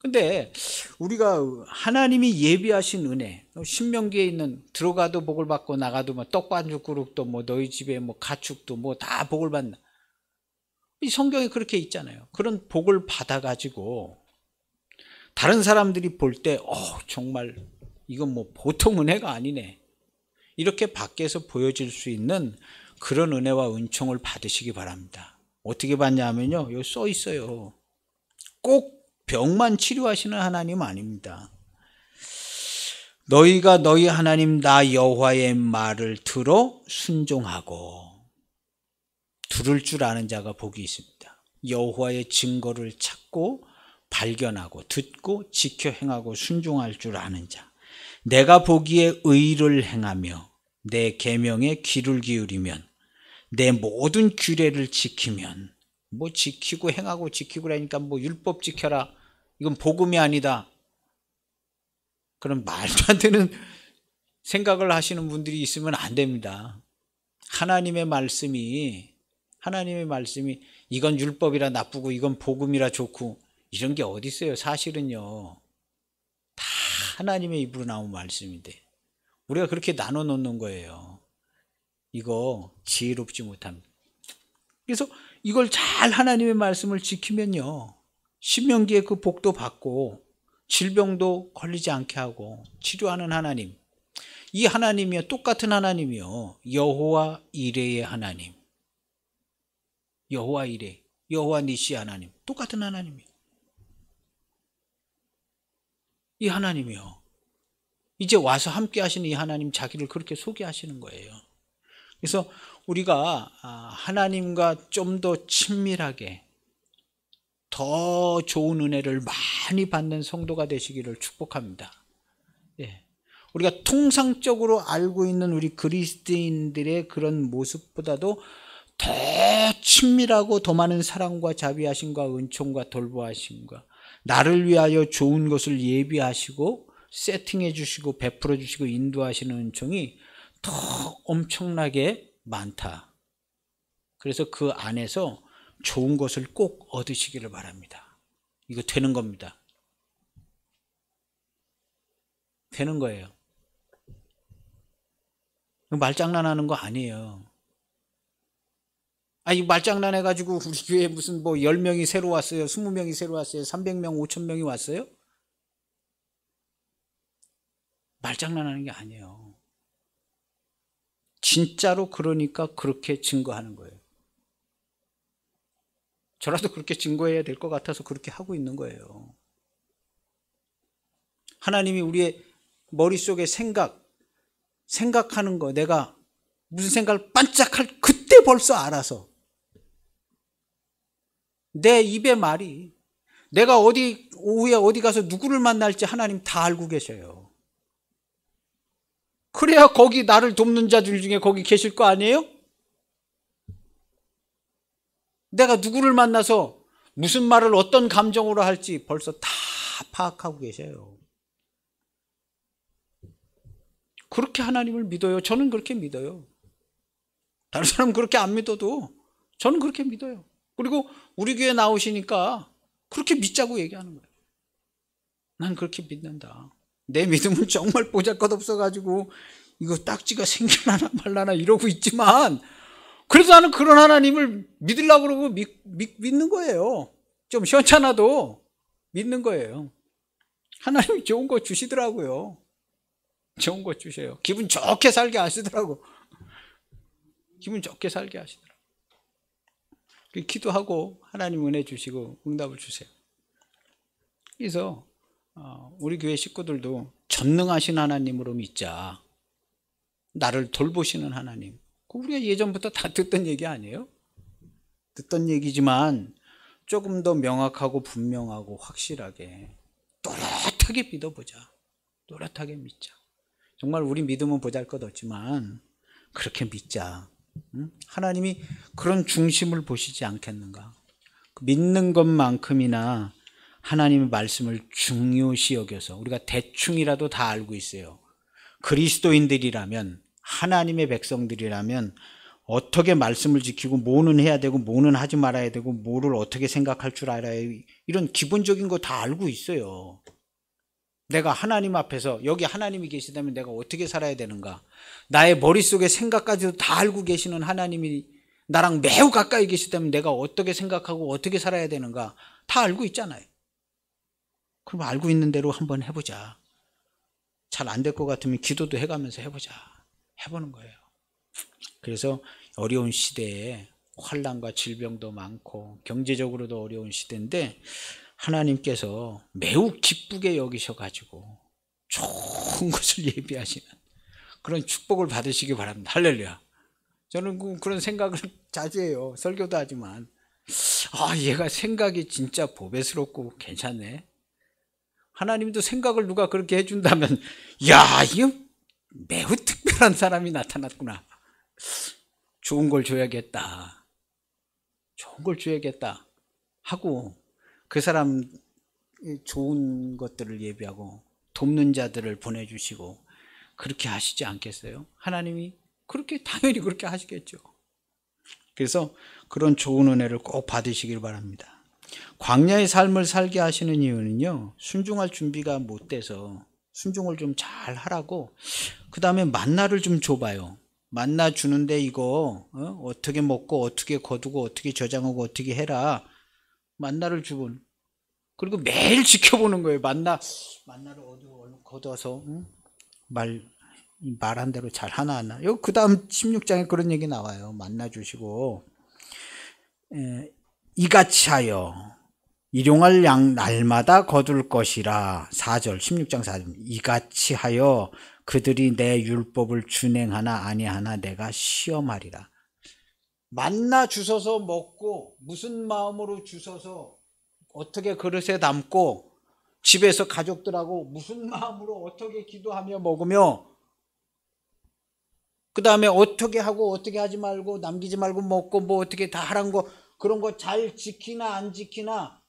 근데 우리가 하나님이 예비하신 은혜, 신명기에 있는 들어가도 복을 받고 나가도 뭐 떡반죽 그릇도 뭐 너희 집에 뭐 가축도 뭐 다 복을 받나, 이 성경에 그렇게 있잖아요. 그런 복을 받아가지고 다른 사람들이 볼 때 정말 이건 뭐 보통 은혜가 아니네, 이렇게 밖에서 보여질 수 있는 그런 은혜와 은총을 받으시기 바랍니다. 어떻게 받냐면요, 여기 써 있어요. 꼭 병만 치료하시는 하나님 아닙니다. 너희가 너희 하나님 나 여호와의 말을 들어 순종하고, 들을 줄 아는 자가 복이 있습니다. 여호와의 증거를 찾고 발견하고 듣고 지켜 행하고 순종할 줄 아는 자, 내가 보기에 의를 행하며 내 계명에 귀를 기울이면 내 모든 규례를 지키면, 뭐 지키고 행하고 지키고라니까 뭐 율법 지켜라, 이건 복음이 아니다, 그런 말도 안 되는 생각을 하시는 분들이 있으면 안 됩니다. 하나님의 말씀이 이건 율법이라 나쁘고 이건 복음이라 좋고 이런 게 어디 있어요. 사실은요, 다 하나님의 입으로 나온 말씀인데 우리가 그렇게 나눠 놓는 거예요. 이거 지혜롭지 못합니다. 그래서 이걸 잘 하나님의 말씀을 지키면요, 신명기에 그 복도 받고 질병도 걸리지 않게 하고 치료하는 하나님, 이 하나님이요, 똑같은 하나님이요, 여호와 이레의 하나님, 여호와 이레, 여호와 니시 하나님, 똑같은 하나님이요. 이 하나님이요, 이제 와서 함께 하시는 이 하나님 자기를 그렇게 소개하시는 거예요. 그래서 우리가 하나님과 좀 더 친밀하게 더 좋은 은혜를 많이 받는 성도가 되시기를 축복합니다. 예. 우리가 통상적으로 알고 있는 우리 그리스도인들의 그런 모습보다도 더 친밀하고 더 많은 사랑과 자비하심과 은총과 돌보하심과 나를 위하여 좋은 것을 예비하시고 세팅해 주시고 베풀어 주시고 인도하시는 은총이 더 엄청나게 많다. 그래서 그 안에서 좋은 것을 꼭 얻으시기를 바랍니다. 이거 되는 겁니다. 되는 거예요. 말장난하는 거 아니에요. 이 말장난해가지고 우리 교회에 무슨 뭐 10명이 새로 왔어요, 20명이 새로 왔어요, 300명, 5,000명이 왔어요? 말장난하는 게 아니에요. 진짜로 그러니까 그렇게 증거하는 거예요. 저라도 그렇게 증거해야 될 것 같아서 그렇게 하고 있는 거예요. 하나님이 우리의 머릿속에 생각하는 거, 내가 무슨 생각을 반짝할 그때 벌써 알아서, 내 입의 말이, 내가 오후에 어디 가서 누구를 만날지 하나님 다 알고 계셔요. 그래야 거기 나를 돕는 자들 중에 거기 계실 거 아니에요? 내가 누구를 만나서 무슨 말을 어떤 감정으로 할지 벌써 다 파악하고 계셔요. 그렇게 하나님을 믿어요. 저는 그렇게 믿어요. 다른 사람은 그렇게 안 믿어도 저는 그렇게 믿어요. 그리고 우리 교회 나오시니까 그렇게 믿자고 얘기하는 거예요. 난 그렇게 믿는다. 내 믿음은 정말 보잘것없어가지고 이거 딱지가 생기려나 말라나 이러고 있지만 그래도 나는 그런 하나님을 믿으려고 그러고 믿는 거예요. 좀 시원찮아도 믿는 거예요. 하나님이 좋은 거 주시더라고요. 좋은 거 주셔요. 기분 좋게 살게 하시더라고. 기분 좋게 살게 하시더라고. 기도하고 하나님 은혜 주시고 응답을 주세요. 그래서 우리 교회 식구들도 전능하신 하나님으로 믿자. 나를 돌보시는 하나님. 우리가 예전부터 다 듣던 얘기 아니에요? 듣던 얘기지만 조금 더 명확하고 분명하고 확실하게 또렷하게 믿어보자. 또렷하게 믿자. 정말 우리 믿음은 보잘것없지만 그렇게 믿자. 하나님이 그런 중심을 보시지 않겠는가? 믿는 것만큼이나 하나님의 말씀을 중요시 여겨서 우리가 대충이라도 다 알고 있어요. 그리스도인들이라면, 하나님의 백성들이라면 어떻게 말씀을 지키고 뭐는 해야 되고 뭐는 하지 말아야 되고 뭐를 어떻게 생각할 줄 알아야, 이런 기본적인 거 다 알고 있어요. 내가 하나님 앞에서, 여기 하나님이 계시다면 내가 어떻게 살아야 되는가, 나의 머릿속의 생각까지도 다 알고 계시는 하나님이 나랑 매우 가까이 계시다면 내가 어떻게 생각하고 어떻게 살아야 되는가 다 알고 있잖아요. 그럼 알고 있는 대로 한번 해보자. 잘 안 될 것 같으면 기도도 해가면서 해보자. 해보는 거예요. 그래서 어려운 시대에 환난과 질병도 많고 경제적으로도 어려운 시대인데 하나님께서 매우 기쁘게 여기셔가지고 좋은 것을 예비하시는 그런 축복을 받으시기 바랍니다. 할렐루야. 저는 그런 생각을 자주 해요. 설교도 하지만 얘가 생각이 진짜 보배스럽고 괜찮네. 하나님도 생각을 누가 그렇게 해준다면, 야, 이거 매우 특별한 사람이 나타났구나. 좋은 걸 줘야겠다. 좋은 걸 줘야겠다. 하고, 그 사람 좋은 것들을 예비하고, 돕는 자들을 보내주시고, 그렇게 하시지 않겠어요? 하나님이 당연히 그렇게 하시겠죠. 그래서 그런 좋은 은혜를 꼭 받으시길 바랍니다. 광야의 삶을 살게 하시는 이유는요, 순종할 준비가 못 돼서 순종을 좀 잘 하라고, 그 다음에 만나를 좀 줘봐요. 만나 주는데 이거 어떻게 먹고 어떻게 거두고 어떻게 저장하고 어떻게 해라. 만나를 주고, 그리고 매일 지켜보는 거예요. 만나를 거둬서 말한 대로 잘 하나 안 하나. 그 다음 16장에 그런 얘기 나와요. 만나 주시고, 이같이 하여 일용할 양 날마다 거둘 것이라. 4절 16장 4절 이같이 하여 그들이 내 율법을 준행하나 아니하나 내가 시험하리라. 만나 주셔서 먹고, 무슨 마음으로 주셔서 어떻게 그릇에 담고, 집에서 가족들하고 무슨 마음으로 어떻게 기도하며 먹으며, 그 다음에 어떻게 하고 어떻게 하지 말고 남기지 말고 먹고 뭐 어떻게 다 하란 거, 그런 거 잘 지키나 안 지키나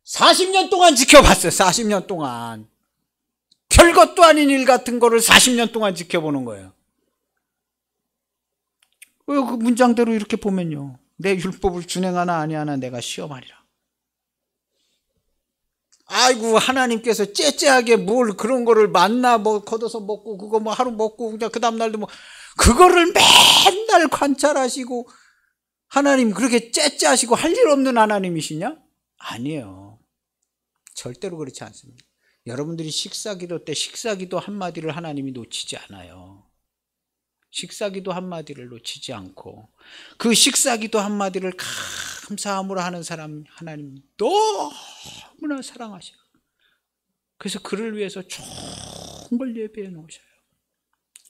40년 동안 지켜봤어요. 40년 동안. 별것도 아닌 일 같은 거를 40년 동안 지켜보는 거예요. 그 문장대로 이렇게 보면요, 내 율법을 준행하나 아니하나 내가 시험하리라. 아이고, 하나님께서 째째하게 뭘 그런 거를 만나 뭐 걷어서 먹고 그거 뭐 하루 먹고 그냥 그 다음날도 뭐 그거를 맨날 관찰하시고, 하나님 그렇게 째째하시고 할 일 없는 하나님이시냐? 아니에요. 절대로 그렇지 않습니다. 여러분들이 식사기도 때 식사기도 한마디를 하나님이 놓치지 않아요. 식사기도 한마디를 놓치지 않고, 그 식사기도 한마디를 감사함으로 하는 사람 하나님 너무나 사랑하셔요. 그래서 그를 위해서 좋은 걸 예배해 놓으셔요.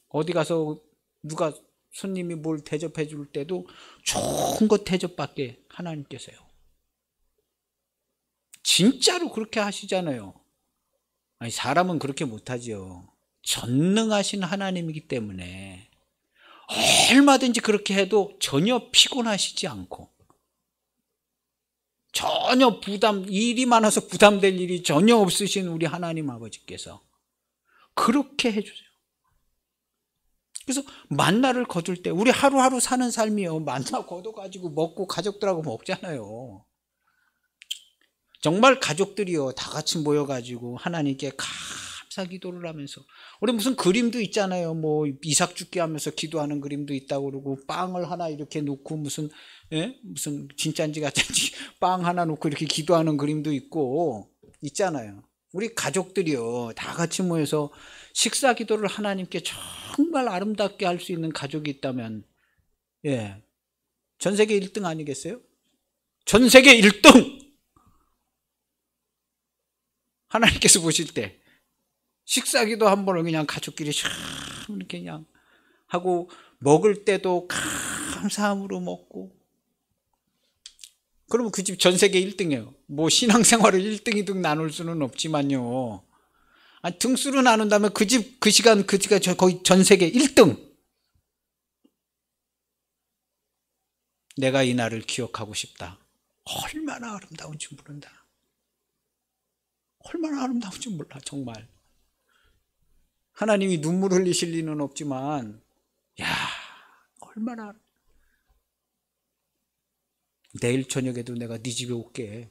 어디 가서 누가 손님이 뭘 대접해 줄 때도 좋은 것 대접받게 하나님께서요. 진짜로 그렇게 하시잖아요. 아니, 사람은 그렇게 못하지요. 전능하신 하나님이기 때문에 얼마든지 그렇게 해도 전혀 피곤하시지 않고, 전혀 일이 많아서 부담될 일이 전혀 없으신 우리 하나님 아버지께서 그렇게 해주세요. 그래서 만나를 거둘 때, 우리 하루하루 사는 삶이요, 만나 거둬가지고 먹고 가족들하고 먹잖아요. 정말 가족들이요, 다 같이 모여가지고 하나님께 감사 기도를 하면서, 우리 무슨 그림도 있잖아요. 뭐 이삭 죽게 하면서 기도하는 그림도 있다고 그러고, 빵을 하나 이렇게 놓고 무슨 진짜인지 가짜인지 빵 하나 놓고 이렇게 기도하는 그림도 있고 있잖아요. 우리 가족들이요, 다 같이 모여서 식사 기도를 하나님께 정말 아름답게 할 수 있는 가족이 있다면, 전 세계 1등 아니겠어요? 전 세계 1등! 하나님께서 보실 때 식사기도 한 번을 그냥 가족끼리 이렇게 그냥 하고, 먹을 때도 감사함으로 먹고, 그러면 그 집 전 세계 1등이에요. 뭐 신앙생활을 1등, 2등 나눌 수는 없지만요, 등수로 나눈다면 그 집, 그 시간, 그 집가 거의 전 세계 1등. 내가 이 날을 기억하고 싶다. 얼마나 아름다운지 모른다. 얼마나 아름다운지 몰라, 정말. 하나님이 눈물 흘리실 리는 없지만, 얼마나. 내일 저녁에도 내가 네 집에 올게.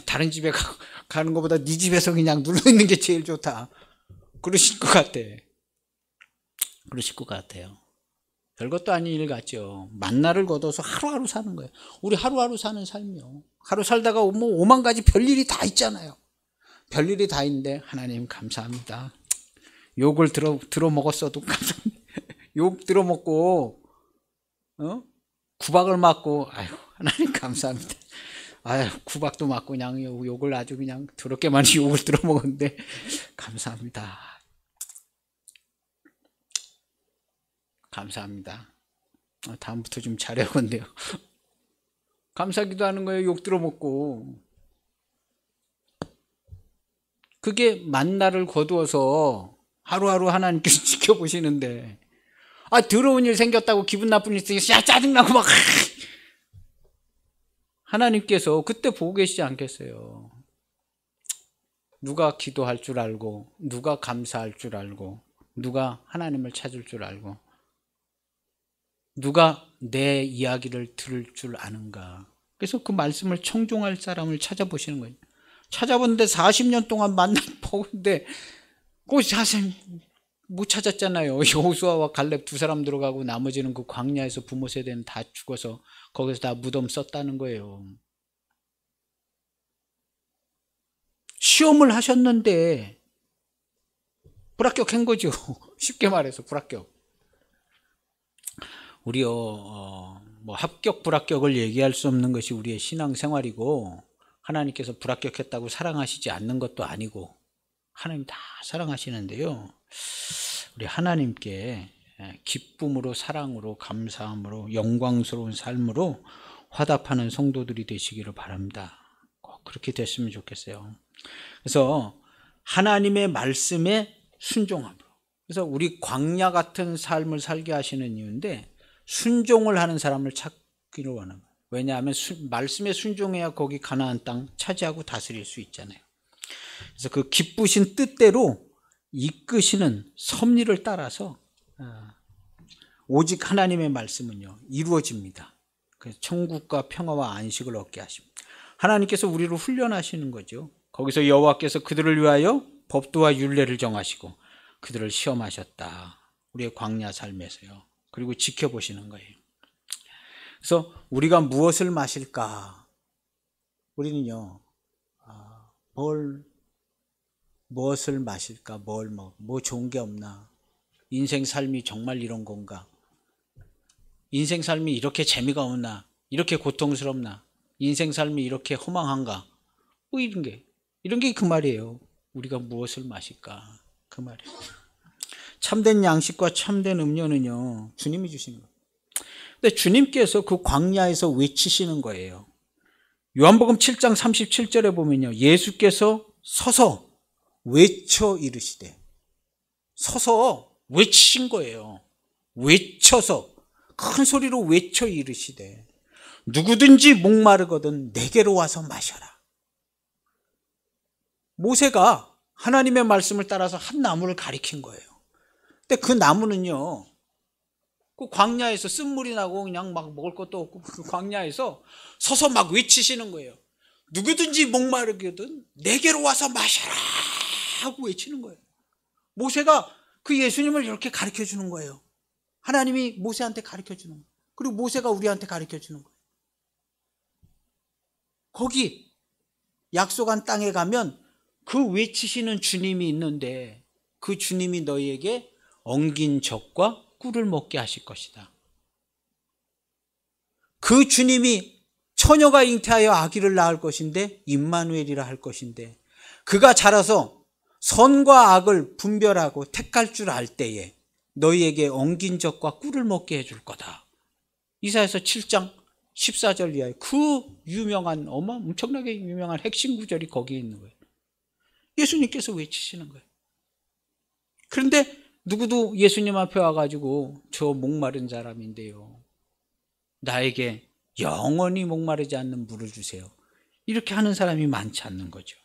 다른 집에 가는 것보다 네 집에서 그냥 눌러있는 게 제일 좋다. 그러실 것 같아. 그러실 것 같아요. 별것도 아닌 일 같죠. 만나를 거둬서 하루하루 사는 거예요. 우리 하루하루 사는 삶이요, 하루 살다가 뭐 5만 가지 별일이 다 있잖아요. 별일이 다 있는데, 하나님 감사합니다. 욕을 들어 먹었어도 감사합니다. 욕 들어 먹고 구박을 맞고, 하나님 감사합니다. 구박도 맞고 그냥 욕을 아주 그냥 더럽게 많이 욕을 들어 먹었는데 감사합니다. 감사합니다. 다음부터 좀 잘해야겠네요. 감사기도 하는 거예요. 욕 들어먹고. 그게 만나를 거두어서 하루하루 하나님께서 지켜보시는데, 더러운 일 생겼다고 기분 나쁜 일 생겼어. 야, 짜증나고 막. 하나님께서 그때 보고 계시지 않겠어요? 누가 기도할 줄 알고, 누가 감사할 줄 알고, 누가 하나님을 찾을 줄 알고, 누가 내 이야기를 들을 줄 아는가. 그래서 그 말씀을 청종할 사람을 찾아보시는 거예요. 찾아보는데 40년 동안 만나보는데 그 자세히 못 찾았잖아요. 여호수아와 갈렙 두 사람 들어가고 나머지는 그 광야에서 부모 세대는 다 죽어서 거기서 다 무덤 썼다는 거예요. 시험을 하셨는데 불합격한 거죠. 쉽게 말해서 불합격. 우리요, 뭐 합격 불합격을 얘기할 수 없는 것이 우리의 신앙생활이고, 하나님께서 불합격했다고 사랑하시지 않는 것도 아니고, 하나님 다 사랑하시는데요, 우리 하나님께 기쁨으로, 사랑으로, 감사함으로, 영광스러운 삶으로 화답하는 성도들이 되시기를 바랍니다. 꼭 그렇게 됐으면 좋겠어요. 그래서 하나님의 말씀에 순종함으로, 그래서 우리 광야 같은 삶을 살게 하시는 이유인데, 순종을 하는 사람을 찾기를 원합니다. 왜냐하면 말씀에 순종해야 거기 가나안 땅 차지하고 다스릴 수 있잖아요. 그래서 그 기쁘신 뜻대로 이끄시는 섭리를 따라서 오직 하나님의 말씀은요 이루어집니다. 그래서 천국과 평화와 안식을 얻게 하십니다. 하나님께서 우리를 훈련하시는 거죠. 거기서 여호와께서 그들을 위하여 법도와 율례를 정하시고 그들을 시험하셨다. 우리의 광야 삶에서요. 그리고 지켜보시는 거예요. 그래서 우리가 무엇을 마실까? 우리는요, 무엇을 마실까? 뭐 좋은 게 없나? 인생 삶이 정말 이런 건가? 인생 삶이 이렇게 재미가 없나? 이렇게 고통스럽나? 인생 삶이 이렇게 허망한가? 뭐 이런 게 그 말이에요. 우리가 무엇을 마실까? 그 말이에요. 참된 양식과 참된 음료는요, 주님이 주신 거예요. 근데 주님께서 그 광야에서 외치시는 거예요. 요한복음 7장 37절에 보면요, 예수께서 서서 외쳐 이르시되, 서서 외치신 거예요. 외쳐서 큰 소리로 외쳐 이르시되, 누구든지 목마르거든 내게로 와서 마셔라. 모세가 하나님의 말씀을 따라서 한 나무를 가리킨 거예요. 근데 그 나무는요, 그 광야에서 쓴물이 나고 그냥 막 먹을 것도 없고 그 광야에서 서서 막 외치시는 거예요. 누구든지 목마르거든 내게로 와서 마셔라 하고 외치는 거예요. 모세가 그 예수님을 이렇게 가르쳐 주는 거예요. 하나님이 모세한테 가르쳐 주는 거예요. 그리고 모세가 우리한테 가르쳐 주는 거예요. 거기 약속한 땅에 가면 그 외치시는 주님이 있는데, 그 주님이 너희에게 엉긴 젖과 꿀을 먹게 하실 것이다. 그 주님이 처녀가 잉태하여 아기를 낳을 것인데 임마누엘이라 할 것인데, 그가 자라서 선과 악을 분별하고 택할 줄 알 때에 너희에게 엉긴 젖과 꿀을 먹게 해줄 거다. 이사야서 7장 14절 이하에 그 유명한, 엄청나게 유명한 핵심 구절이 거기에 있는 거예요. 예수님께서 외치시는 거예요. 그런데 누구도 예수님 앞에 와가지고 저 목마른 사람인데요, 나에게 영원히 목마르지 않는 물을 주세요, 이렇게 하는 사람이 많지 않는 거죠.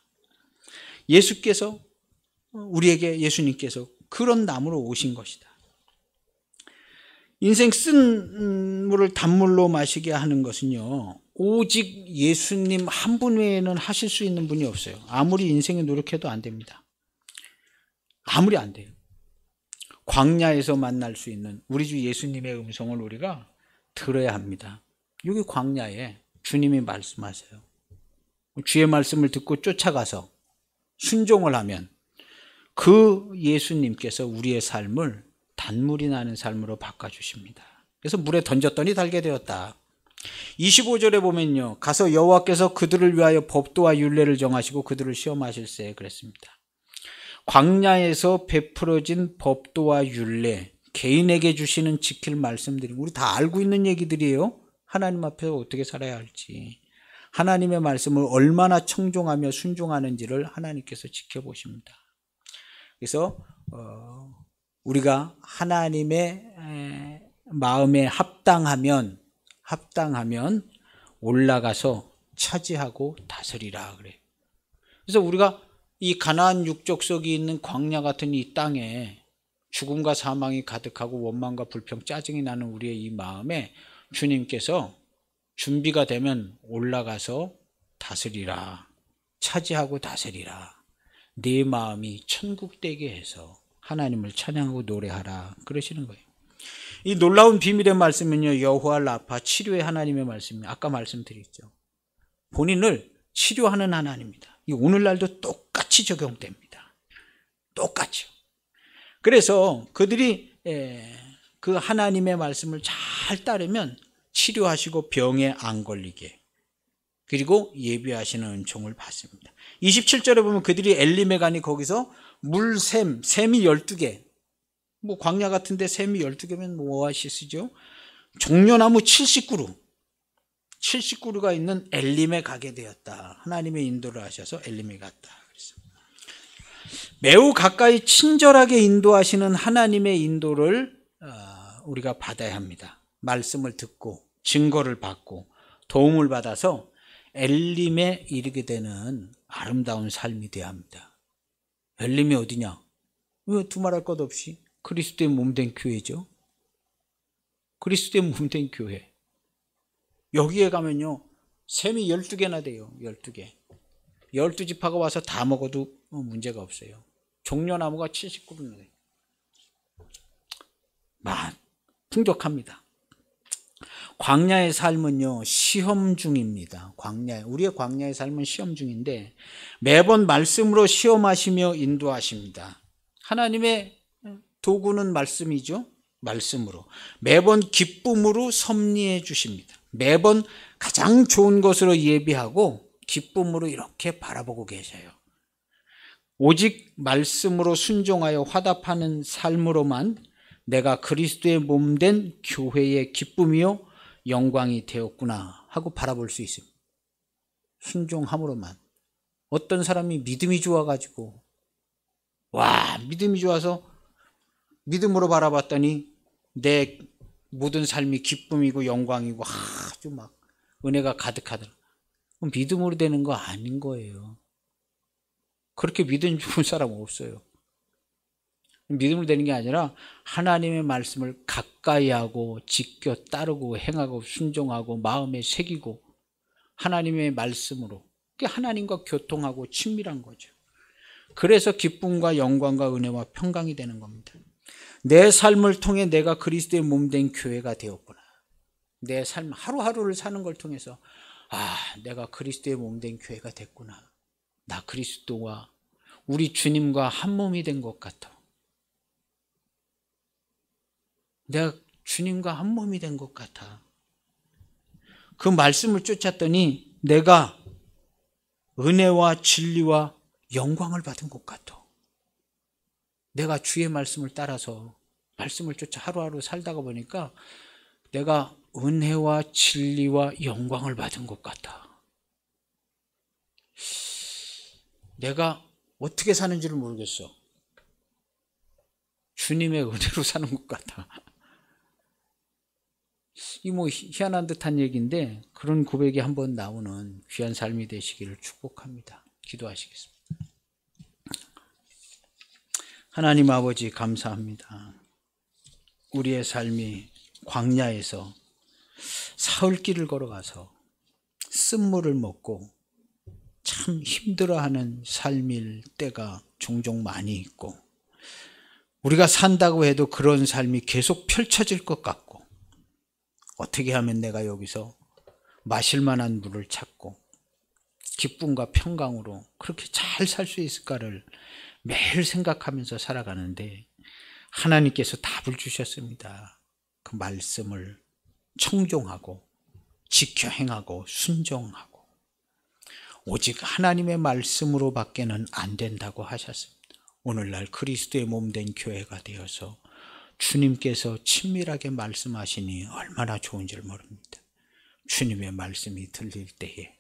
예수께서, 우리에게 예수님께서 그런 나무로 오신 것이다. 인생 쓴 물을 단물로 마시게 하는 것은요, 오직 예수님 한 분 외에는 하실 수 있는 분이 없어요. 아무리 인생에 노력해도 안 됩니다. 아무리 안 돼요. 광야에서 만날 수 있는 우리 주 예수님의 음성을 우리가 들어야 합니다. 여기 광야에 주님이 말씀하세요. 주의 말씀을 듣고 쫓아가서 순종을 하면 그 예수님께서 우리의 삶을 단물이 나는 삶으로 바꿔주십니다. 그래서 물에 던졌더니 달게 되었다. 25절에 보면요, 가서 여호와께서 그들을 위하여 법도와 율례를 정하시고 그들을 시험하실세 그랬습니다. 광야에서 베풀어진 법도와 율례, 개인에게 주시는 지킬 말씀들이 우리 다 알고 있는 얘기들이에요. 하나님 앞에서 어떻게 살아야 할지, 하나님의 말씀을 얼마나 청종하며 순종하는지를 하나님께서 지켜보십니다. 그래서 우리가 하나님의 마음에 합당하면 올라가서 차지하고 다스리라 그래요. 그래서 우리가 이 가나안 육족석이 있는 광야 같은 이 땅에 죽음과 사망이 가득하고 원망과 불평, 짜증이 나는 우리의 이 마음에 주님께서 준비가 되면 올라가서 다스리라, 차지하고 다스리라, 네 마음이 천국 되게 해서 하나님을 찬양하고 노래하라 그러시는 거예요. 이 놀라운 비밀의 말씀은요, 여호와 라파, 치료의 하나님의 말씀입니다. 아까 말씀드렸죠. 본인을 치료하는 하나님입니다. 이 오늘날도 똑같이 적용됩니다. 똑같죠. 그래서 그들이 그 하나님의 말씀을 잘 따르면 치료하시고 병에 안 걸리게, 그리고 예비하시는 은총을 받습니다. 27절에 보면 그들이 엘림에 가니 거기서 물샘이 12개, 뭐 광야 같은데 샘이 12개면 뭐 오아시스죠. 종려나무 70그루가 있는 엘림에 가게 되었다. 하나님의 인도를 하셔서 엘림에 갔다. 그래서 매우 가까이 친절하게 인도하시는 하나님의 인도를 우리가 받아야 합니다. 말씀을 듣고 증거를 받고 도움을 받아서 엘림에 이르게 되는 아름다운 삶이 되어야 합니다. 엘림이 어디냐? 두말할 것 없이 그리스도의 몸된 교회죠. 그리스도의 몸된 교회. 여기에 가면요, 샘이 12개나 돼요. 12개. 12지파가 와서 다 먹어도 문제가 없어요. 종려나무가 70그루나 돼요. 풍족합니다. 광야의 삶은요, 시험 중입니다. 우리의 광야의 삶은 시험 중인데 매번 말씀으로 시험하시며 인도하십니다. 하나님의 도구는 말씀이죠. 말씀으로 매번 기쁨으로 섭리해 주십니다. 매번 가장 좋은 것으로 예비하고 기쁨으로 이렇게 바라보고 계셔요. 오직 말씀으로 순종하여 화답하는 삶으로만 내가 그리스도의 몸된 교회의 기쁨이요 영광이 되었구나 하고 바라볼 수 있습니다. 순종함으로만. 어떤 사람이 믿음이 좋아가지고 믿음이 좋아서 믿음으로 바라봤더니 내 모든 삶이 기쁨이고 영광이고 아주 막 은혜가 가득하더라. 그럼 믿음으로 되는 거 아닌 거예요. 그렇게 믿음 좋은 사람 없어요. 믿음으로 되는 게 아니라 하나님의 말씀을 가까이 하고 지켜 따르고 행하고 순종하고 마음에 새기고 하나님의 말씀으로, 그게 하나님과 교통하고 친밀한 거죠. 그래서 기쁨과 영광과 은혜와 평강이 되는 겁니다. 내 삶을 통해 내가 그리스도의 몸된 교회가 되었구나. 내 삶 하루하루를 사는 걸 통해서 내가 그리스도의 몸된 교회가 됐구나. 나 그리스도와 우리 주님과 한 몸이 된 것 같아. 내가 주님과 한 몸이 된 것 같아. 그 말씀을 쫓았더니 내가 은혜와 진리와 영광을 받은 것 같아. 내가 주의 말씀을 따라서 말씀을 쫓아 하루하루 살다가 보니까 내가 은혜와 진리와 영광을 받은 것 같아. 내가 어떻게 사는지를 모르겠어. 주님의 은혜로 사는 것 같아. 이 희한한 듯한 얘기인데 그런 고백이 한번 나오는 귀한 삶이 되시기를 축복합니다. 기도하시겠습니다. 하나님 아버지 감사합니다. 우리의 삶이 광야에서 사흘길을 걸어가서 쓴물을 먹고 참 힘들어하는 삶일 때가 종종 많이 있고, 우리가 산다고 해도 그런 삶이 계속 펼쳐질 것 같고, 어떻게 하면 내가 여기서 마실 만한 물을 찾고 기쁨과 평강으로 그렇게 잘 살 수 있을까를 매일 생각하면서 살아가는데 하나님께서 답을 주셨습니다. 그 말씀을 청종하고 지켜 행하고 순종하고 오직 하나님의 말씀으로 밖에는 안 된다고 하셨습니다. 오늘날 그리스도의 몸된 교회가 되어서 주님께서 친밀하게 말씀하시니 얼마나 좋은지를 모릅니다. 주님의 말씀이 들릴 때에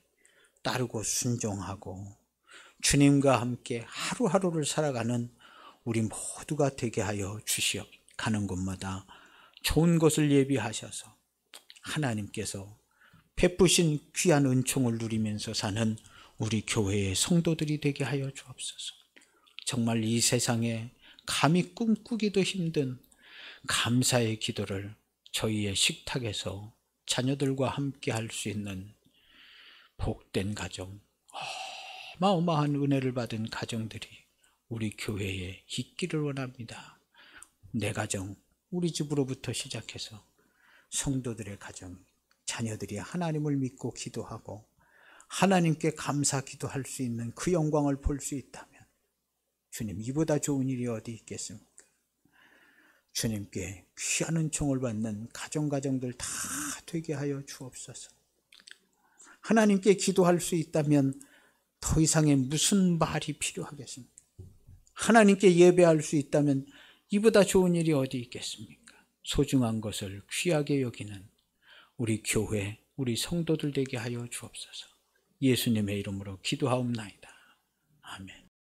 따르고 순종하고 주님과 함께 하루하루를 살아가는 우리 모두가 되게 하여 주시옵. 가는 곳마다 좋은 것을 예비하셔서 하나님께서 베푸신 귀한 은총을 누리면서 사는 우리 교회의 성도들이 되게 하여 주옵소서. 정말 이 세상에 감히 꿈꾸기도 힘든 감사의 기도를 저희의 식탁에서 자녀들과 함께 할 수 있는 복된 가정, 어마어마한 은혜를 받은 가정들이 우리 교회에 있기를 원합니다. 내 가정, 우리 집으로부터 시작해서 성도들의 가정, 자녀들이 하나님을 믿고 기도하고 하나님께 감사 기도할 수 있는 그 영광을 볼 수 있다면 주님, 이보다 좋은 일이 어디 있겠습니까? 주님께 귀한 은총을 받는 가정들 다 되게 하여 주옵소서. 하나님께 기도할 수 있다면 더 이상의 무슨 말이 필요하겠습니까? 하나님께 예배할 수 있다면 이보다 좋은 일이 어디 있겠습니까? 소중한 것을 귀하게 여기는 우리 교회, 우리 성도들 되게 하여 주옵소서. 예수님의 이름으로 기도하옵나이다. 아멘.